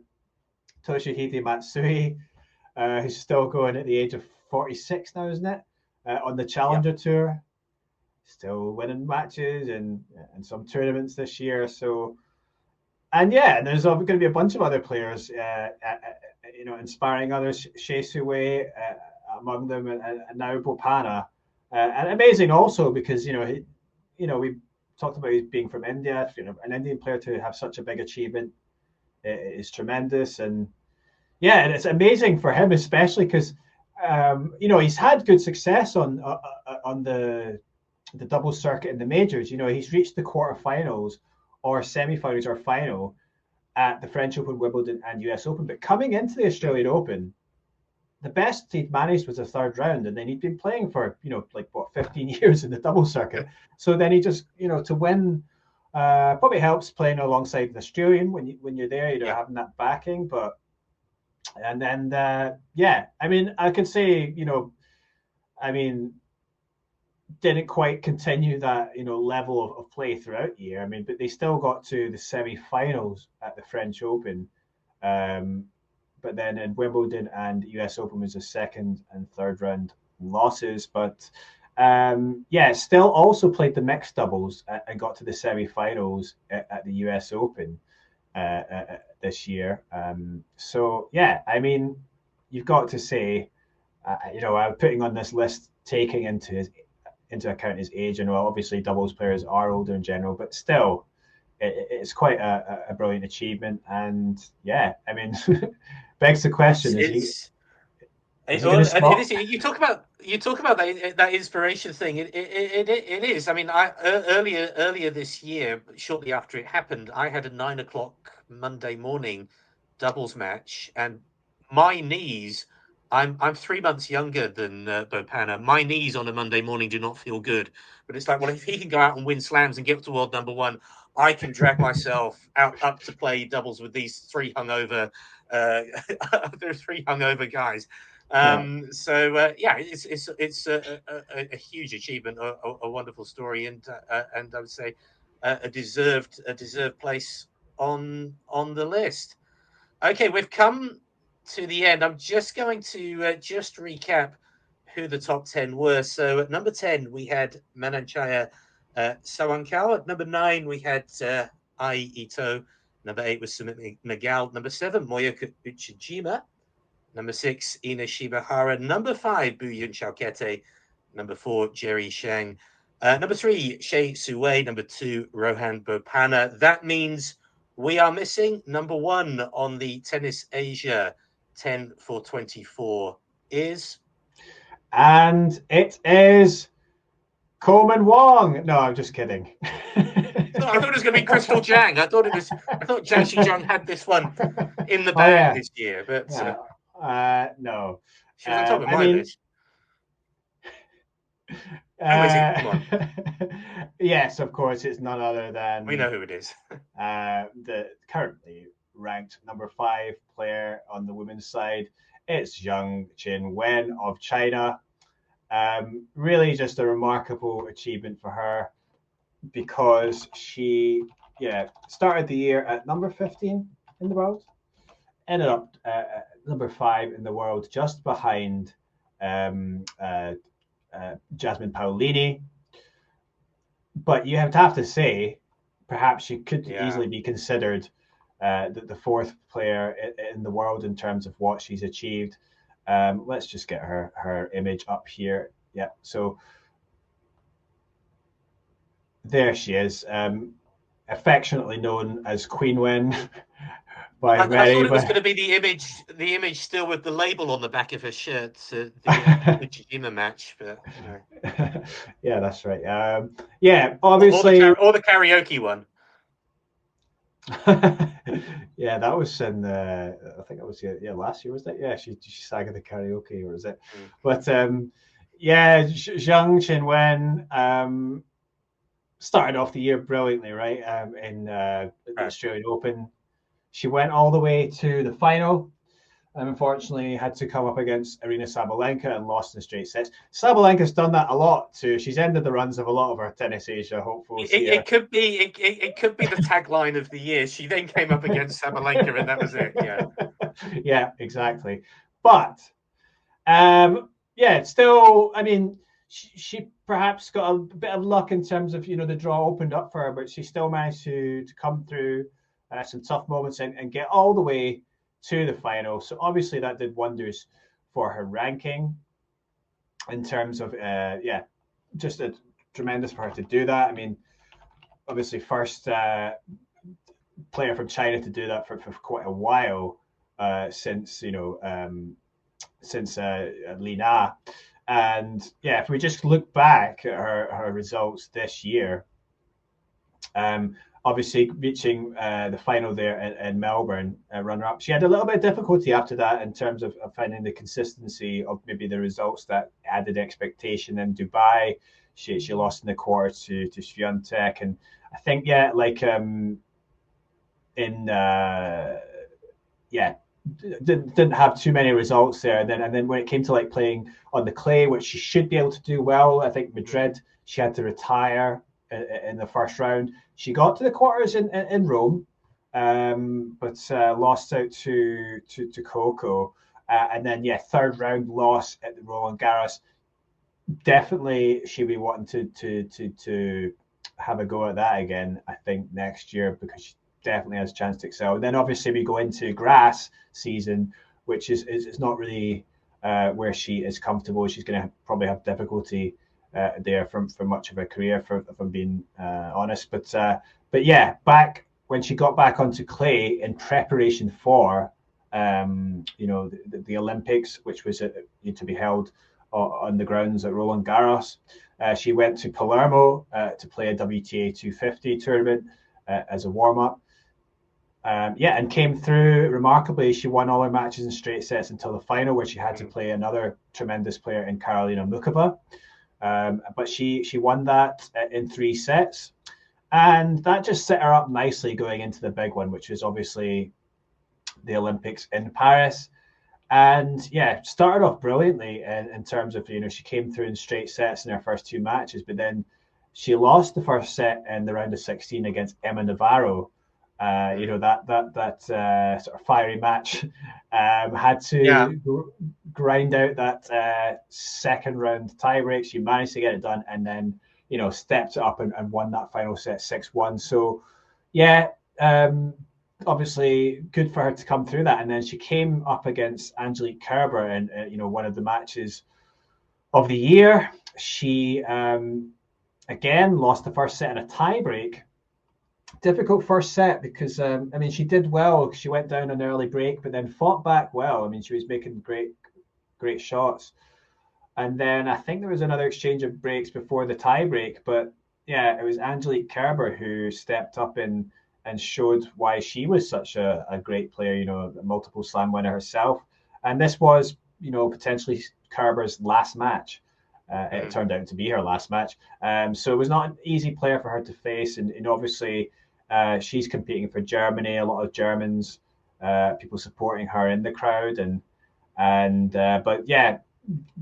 Toshihide Matsui, who's still going at the age of 46 now, isn't it? On the Challenger Tour, still winning matches and some tournaments this year. So, and there's going to be a bunch of other players, inspiring others. Hsieh Su-wei among them, and now Bopanna, and amazing also because we talked about his being from India. An Indian player to have such a big achievement is tremendous, and it's amazing for him, especially because he's had good success on the doubles circuit in the majors. He's reached the quarterfinals or semifinals or final at the French Open, Wimbledon, and US Open. But coming into the Australian Open, the best he'd managed was a 3rd round, and then he'd been playing for 15 years in the doubles circuit. So then he just to win probably helps playing alongside an Australian when you're there, having that backing. But and then I mean, I could say didn't quite continue that level of play throughout the year. I mean, but they still got to the semi-finals at the French Open, but then in Wimbledon and US Open was the 2nd and 3rd round losses. But still also played the mixed doubles and got to the semi-finals at the US Open this year. I mean, you've got to say, I'm putting on this list taking into account his age, and obviously doubles players are older in general, but still it's quite a brilliant achievement. And I mean, begs the question: you talk about that inspiration thing. It is. I mean, earlier this year, shortly after it happened, I had a 9 o'clock Monday morning doubles match, and my knees. I'm 3 months younger than Bopanna. My knees on a Monday morning do not feel good. But it's like, well, if he can go out and win slams and get to world number 1, I can drag myself up to play doubles with these 3 hungover guys. So it's a huge achievement, a wonderful story, and I would say a deserved place on the list. Okay, we've come to the end. I'm just going to just recap who the top 10 were. So at number 10, we had Mananchaya Sawankao. At number 9, we had Ai Ito. Number 8 was Sumit Nagal. Number 7, Moyuka Uchijima. Number 6, Ina Shibahara. Number 5, Buyun Chaukete. Number 4, Jerry Sheng. Number 3, Shea Suwei. Number 2, Rohan Bopana. That means we are missing number 1 on the Tennis Asia 10 for 24 is... And it is Coleman Wong. No, I'm just kidding. No, I thought it was going to be Crystal Jang. I thought Zhang Shijang had this one in the bag this year, but no. She was on top of my list. Come on. Yes, of course, it's none other than... We know who it is. The currently ranked number 5 player on the women's side. It's Zhang Qinwen of China. Really just a remarkable achievement for her, because she started the year at number 15 in the world, ended up number 5 in the world, just behind Jasmine Paolini. But you have to say, perhaps she could easily be considered the 4th player in the world in terms of what she's achieved. Let's just get her image up here. Yeah, so there she is, affectionately known as Queen Wen by I many. thought it was going to be the image still with the label on the back of her shirt, the Uchijima match. But yeah, that's right. Obviously, or the karaoke one. Yeah, that was in I think it was last year, was it? Yeah, she sang at the karaoke, or was it? But Zhang Qinwen started off the year brilliantly, right? In the Australian Open, she went all the way to the final, and unfortunately had to come up against Aryna Sabalenka and lost in straight sets. Sabalenka's done that a lot too. She's ended the runs of a lot of our Tennis Asia hopefuls. It could be the tagline of the year. She then came up against Sabalenka, and that was it. Yeah. Yeah, exactly. But still, I mean, she perhaps got a bit of luck in terms of the draw opened up for her, but she still managed to come through some tough moments and get all the way to the final. So obviously that did wonders for her ranking in terms of just a tremendous for her to do that. I mean, obviously first player from China to do that for quite a while, since Li Na. And if we just look back at her results this year, obviously reaching the final there in Melbourne, runner-up. She had a little bit of difficulty after that in terms of finding the consistency of maybe the results that added expectation. In Dubai, she lost in the quarters to Swiatek, and I think didn't have too many results there. And then when it came to playing on the clay, which she should be able to do well, I think Madrid, she had to retire in the first round. She got to the quarters in Rome, but lost out to Coco, and then third round loss at the Roland Garros. Definitely she'll be wanting to have a go at that again, I think, next year, because she definitely has a chance to excel. And then obviously we go into grass season, which is not really where she is comfortable. She's going to probably have difficulty there for much of her career, if I'm being honest. But back when she got back onto clay in preparation for the Olympics, which was to be held on the grounds at Roland Garros, she went to Palermo to play a WTA 250 tournament as a warm-up. And came through remarkably. She won all her matches in straight sets until the final, where she had to play another tremendous player in Karolina Muchova. But she won that in 3 sets, and that just set her up nicely going into the big one, which is obviously the Olympics in Paris. And yeah, started off brilliantly in terms of, she came through in straight sets in her first two matches, but then she lost the first set in the round of 16 against Emma Navarro. That sort of fiery match. Had to grind out that second round tiebreak. She managed to get it done, and then stepped up and won that final set 6-1. So yeah, obviously good for her to come through that. And then she came up against Angelique Kerber in one of the matches of the year. She again lost the first set in a tiebreak. Difficult first set because she did well. She went down an early break, but then fought back well. She was making great shots. And then I think there was another exchange of breaks before the tiebreak, but yeah, it was Angelique Kerber who stepped up and showed why she was such a great player, a multiple slam winner herself. And this was, potentially Kerber's last match. It turned out to be her last match. So it was not an easy player for her to face. And obviously she's competing for Germany, a lot of Germans, people supporting her in the crowd. But yeah,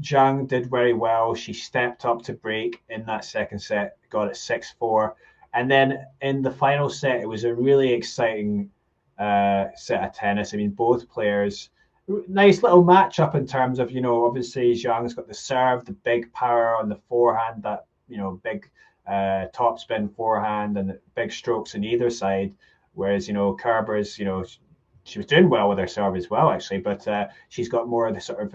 Zhang did very well. She stepped up to break in that second set, got it 6-4. And then in the final set, it was a really exciting set of tennis. Both players, nice little matchup in terms of, obviously Zhang's got the serve, the big power on the forehand, that, big topspin forehand and big strokes on either side. Whereas, Kerber's, she was doing well with her serve as well, actually, but she's got more of the sort of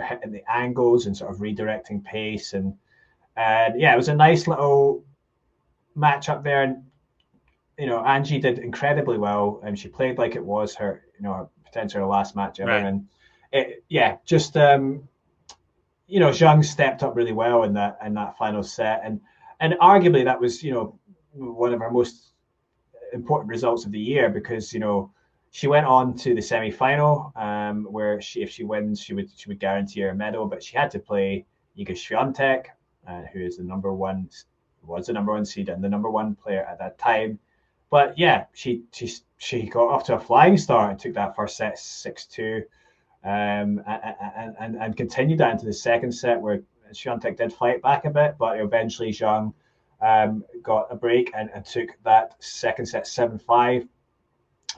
hitting the angles and sort of redirecting pace. And yeah, it was a nice little match up there. And Angie did incredibly well, and she played like it was her potentially her last match ever. Right. And Zhang stepped up really well in that final set, and arguably that was one of her most important results of the year, because she went on to the semi-final, where if she wins, she would guarantee her a medal, but she had to play Iga Swiatek, who is the number one seed and the number one player at that time. But yeah, she got off to a flying start and took that first set 6-2, and continued that into the second set, where Swiatek did fight back a bit, but eventually Zhang got a break and took that second set 7-5.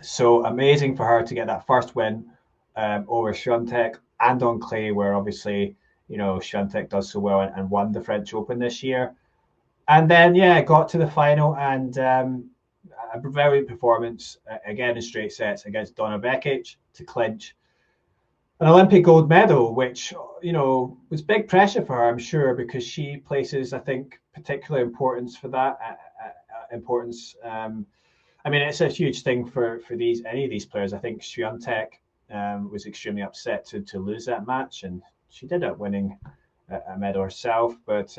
So amazing for her to get that first win over Swiatek, and on clay, where obviously Swiatek does so well and won the French Open this year. And then got to the final, and a very good performance again in straight sets against Donna Vekic to clinch an Olympic gold medal, which was big pressure for her, I'm sure, because she places, I think, particular importance for that importance. It's a huge thing for any of these players. I think Swiatek was extremely upset to lose that match, and she did end up winning a medal herself. But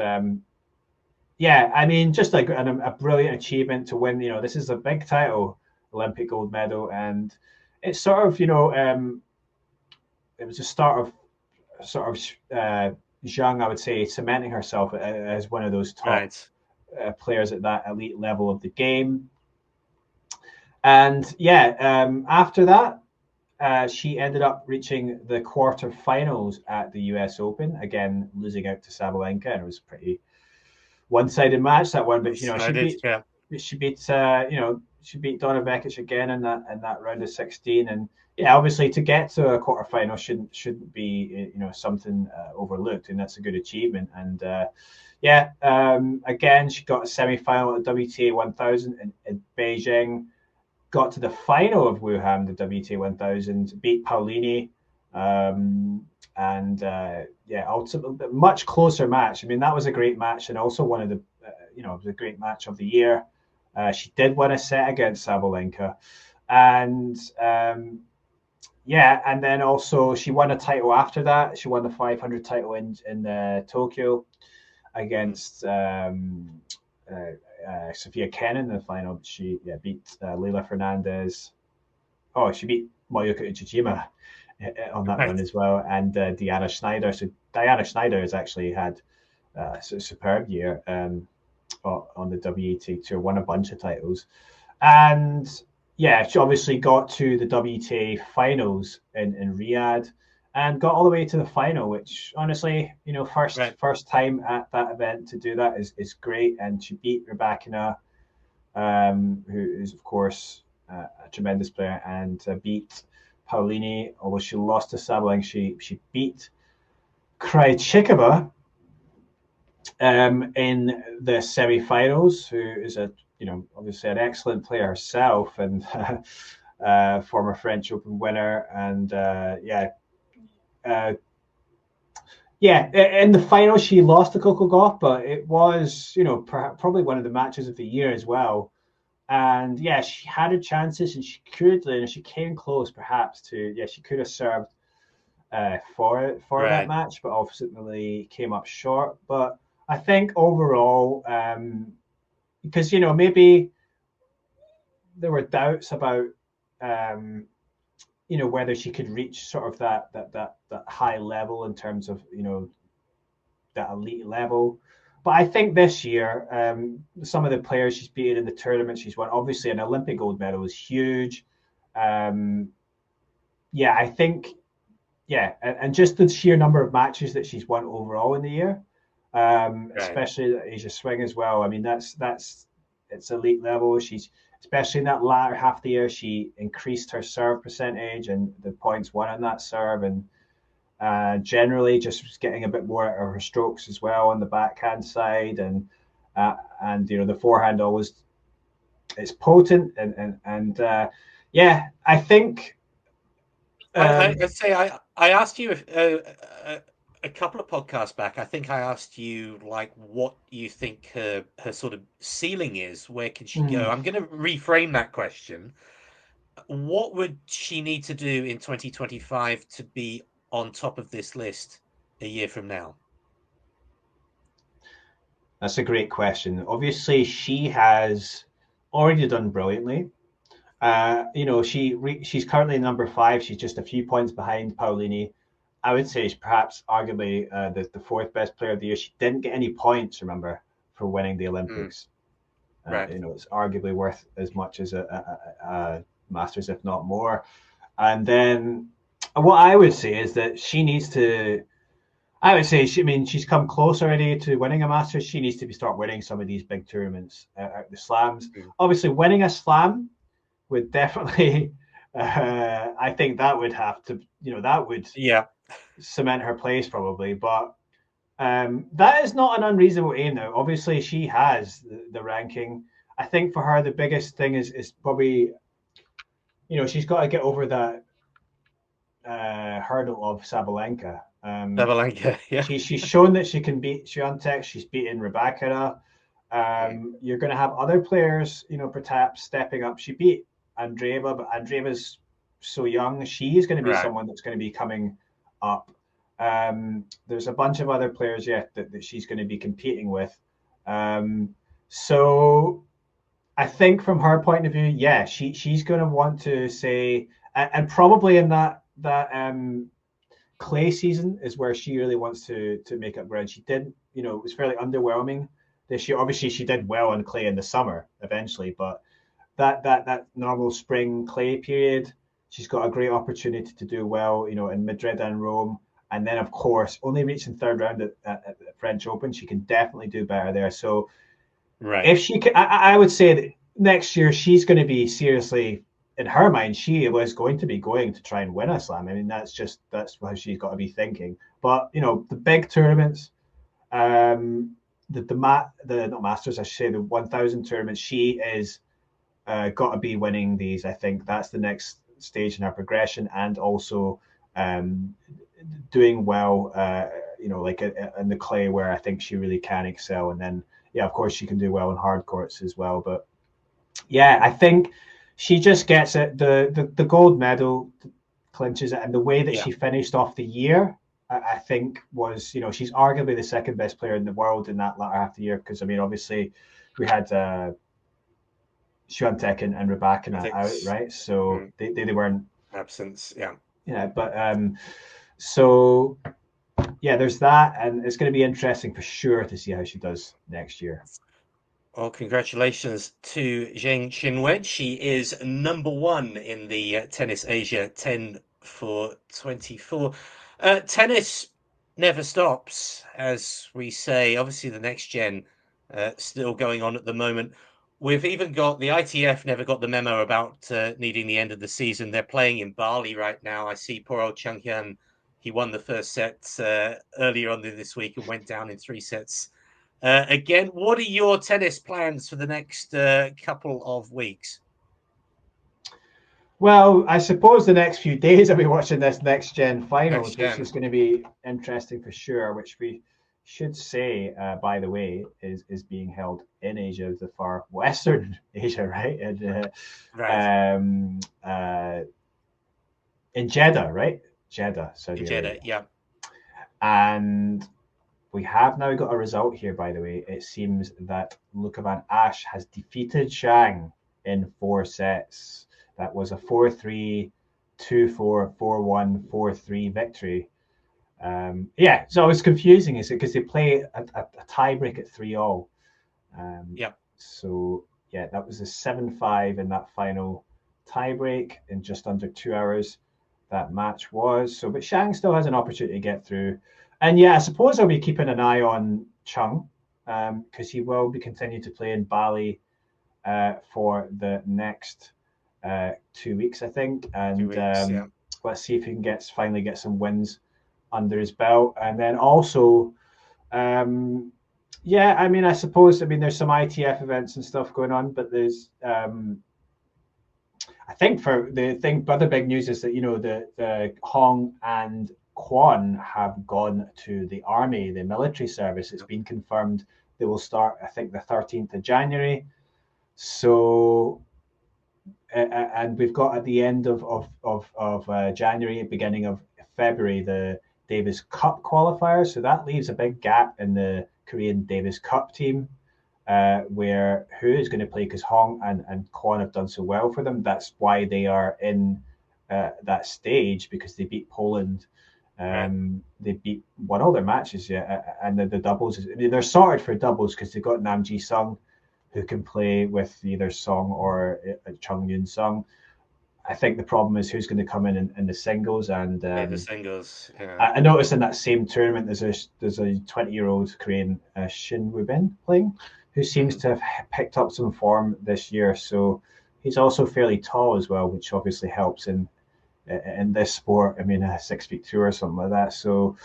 just like a brilliant achievement to win. This is a big title, Olympic gold medal, and it's sort of it was a start of Zhang, I would say, cementing herself as one of those top players at that elite level of the game. And after that, she ended up reaching the quarterfinals at the US Open, again losing out to Sabalenka, and it was a pretty one-sided match, that one. But she beat Donna Vekic again in that round of 16, and obviously to get to a quarterfinal shouldn't be something overlooked, and that's a good achievement. And again, she got a semi-final at WTA 1000 in Beijing. Got to the final of Wuhan, the WTA 1000, beat Paolini, ultimately much closer match. That was a great match, and also one of the, it was a great match of the year. She did win a set against Sabalenka, and and then also she won a title after that. She won the 500 title in Tokyo against Sofia Kenin in the final. She beat Leila Fernandez. Oh, she beat Mayuka Uchijima on that run as well, and Diana Schneider. So Diana Schneider has actually had a superb year on the WTA Tour, won a bunch of titles. And yeah, she obviously got to the WTA finals in Riyadh and got all the way to the final, which honestly, first time at that event to do that is great. And she beat Rybakina, who is of course a tremendous player, and beat Paulini. Although she lost to Sabalenka, she beat Krejcikova in the semi-finals, who is obviously an excellent player herself and former French Open winner. And in the final she lost to Coco Gauff, but it was probably one of the matches of the year as well. And yeah, she had her chances and she came close perhaps she could have served for that match, but ultimately came up short. But I think overall, because maybe there were doubts about whether she could reach sort of that high level in terms of that elite level. But I think this year, some of the players she's beaten in the tournament she's won, obviously an Olympic gold medal is huge. I think, and just the sheer number of matches that she's won overall in the year, especially the Asia Swing as well. I mean, that's it's elite level. She's, especially in that latter half of the year, she increased her serve percentage and the points won on that serve, and generally just getting a bit more out of her strokes as well on the backhand side, and the forehand always it's potent, and I think I'd say I asked you a couple of podcasts back. I think I asked you like what you think her sort of ceiling is. Where can she go? I'm going to reframe that question. What would she need to do in 2025 to be on top of this list a year from now? That's a great question. Obviously, she has already done brilliantly. She's currently number 5. She's just a few points behind Paulini. I would say she's perhaps arguably the 4th best player of the year. She didn't get any points, remember, for winning the Olympics. Right. It's arguably worth as much as a Masters, if not more. And then what I would say is that she needs to. I would say she's come close already to winning a Masters. She needs to start winning some of these big tournaments, the slams. Obviously, winning a slam would definitely. I think that would have to. That would cement her place probably, but that is not an unreasonable aim. Now, obviously, she has the ranking. I think for her the biggest thing is probably. She's got to get over that hurdle of Sabalenka. Sabalenka, yeah. She's shown that she can beat Swiatek. She's beaten Rybakina. You're going to have other players, perhaps stepping up. She beat Andreeva, but Andreeva's so young. She is going to be someone that's going to be coming up. There's a bunch of other players yet that she's going to be competing with. So I think from her point of view, she's going to want to say, and probably in that clay season is where she really wants to make up ground. She didn't, it was fairly underwhelming this year. Obviously, she did well on clay in the summer eventually, but that normal spring clay period, she's got a great opportunity to do well, in Madrid and Rome. And then, of course, only reaching third round at the French Open, she can definitely do better there. So, if she can, I would say that next year she's going to be seriously, in her mind, she was going to be going to try and win a slam. I mean, that's how she's got to be thinking. But the big tournaments, not Masters, I should say, the 1,000 tournaments, she is got to be winning these. I think that's the next stage in her progression, and also doing well, like in the clay where I think she really can excel. And then, of course, she can do well in hard courts as well. But I think she just gets it. The gold medal clinches it, and the way that she finished off the year, I think was, she's arguably the second best player in the world in that latter half of the year. Because I mean, obviously, we had Swiatek and Rybakina out, right? So they weren't absence, but so there's that, and it's going to be interesting for sure to see how she does next year. Well, congratulations to Zheng Qinwen. She is number 1 in the Tennis Asia 10 for 24. Tennis never stops, as we say. Obviously, the next gen still going on at the moment. We've even got the ITF never got the memo about needing the end of the season. They're playing in Bali right now. I see poor old Chung Hyun. He won the first set earlier on this week and went down in 3 sets. Again, what are your tennis plans for the next couple of weeks? Well, I suppose the next few days I'll be watching this next gen finals, which is going to be interesting for sure, which we should say, by the way, is being held in Asia, the far western Asia, right? And, in Jeddah, right? Jeddah, Saudi Arabia. Yeah. And we have now got a result here, by the way. It seems that Luca van Assche has defeated Zhang in 4 sets. That was a 4-3, 2-4, 4-1, 4-3 victory. So it's confusing, is it? Because they play a tiebreak at 3-all. So, yeah, that was a 7-5 in that final tiebreak in just under 2 hours. That match was. So, but Zhang still has an opportunity to get through. And yeah, I suppose I'll be keeping an eye on Chung because he will be continuing to play in Bali for the next 2 weeks, I think. And let's see if he can finally get some wins under his belt. And then also, I suppose there's some ITF events and stuff going on, but there's I think the other big news is that the Hong and Kwon have gone to the army, the military service. It's been confirmed they will start, I think, the 13th of January. So, and we've got at the end of January, beginning of February, the Davis Cup qualifiers. So that leaves a big gap in the Korean Davis Cup team, where who is going to play, because Hong and Kwon have done so well for them. That's why they are in that stage, because they beat Poland. They won all their matches, and the doubles. They're sorted for doubles because they've got Nam Ji Sung, who can play with either Song or Chung Yun Sung. I think the problem is who's going to come in the singles. And the singles. Yeah. I noticed in that same tournament there's a 20-year-old Korean Shin Woo-bin playing, who seems to have picked up some form this year. So he's also fairly tall as well, which obviously helps in this sport. 6'2" or something like that. So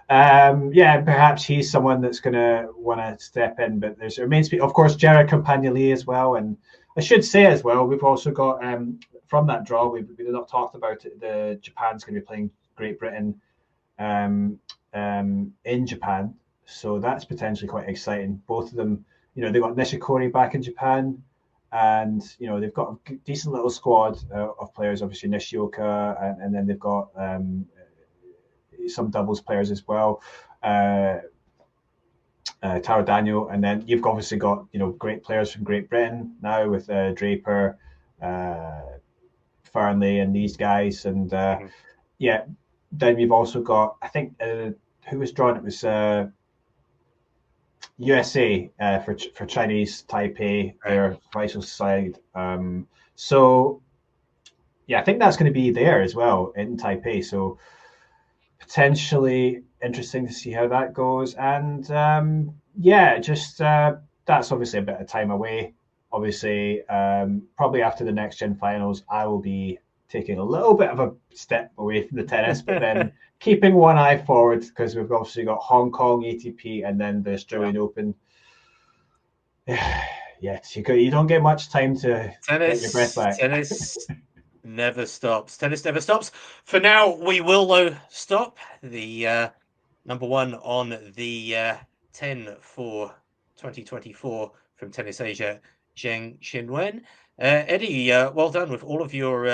perhaps he's someone that's going to want to step in. But there remains, of course, Jared Campagnoli as well. And I should say as well, we've also got from that draw, we've not talked about it. The Japan's going to be playing Great Britain in Japan, so that's potentially quite exciting. Both of them, they got Nishikori back in Japan. And they've got a decent little squad of players. Obviously Nishioka, and then they've got some doubles players as well. Taro Daniel, and then you've obviously got great players from Great Britain now with Draper, Fernley, and these guys. And then we've also got, I think, who was drawn? It was USA for Chinese Taipei, their vital side. So I think that's going to be there as well in Taipei. So potentially interesting to see how that goes. And that's obviously a bit of time away. Obviously, probably after the next gen finals, I will be taking a little bit of a step away from the tennis, but then keeping one eye forward, because we've obviously got Hong Kong ATP and then the Australian Open. You don't get much time to get your breath back. Tennis never stops. Tennis never stops. For now, we will though stop. The number 1 on the 10 for 2024 from Tennis Asia, Zheng Qinwen. Eddie, well done with all of your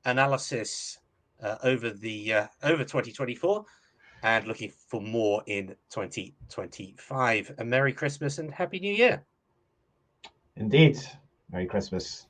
analysis over 2024, and looking for more in 2025. A Merry Christmas and Happy New Year. Indeed. Merry Christmas.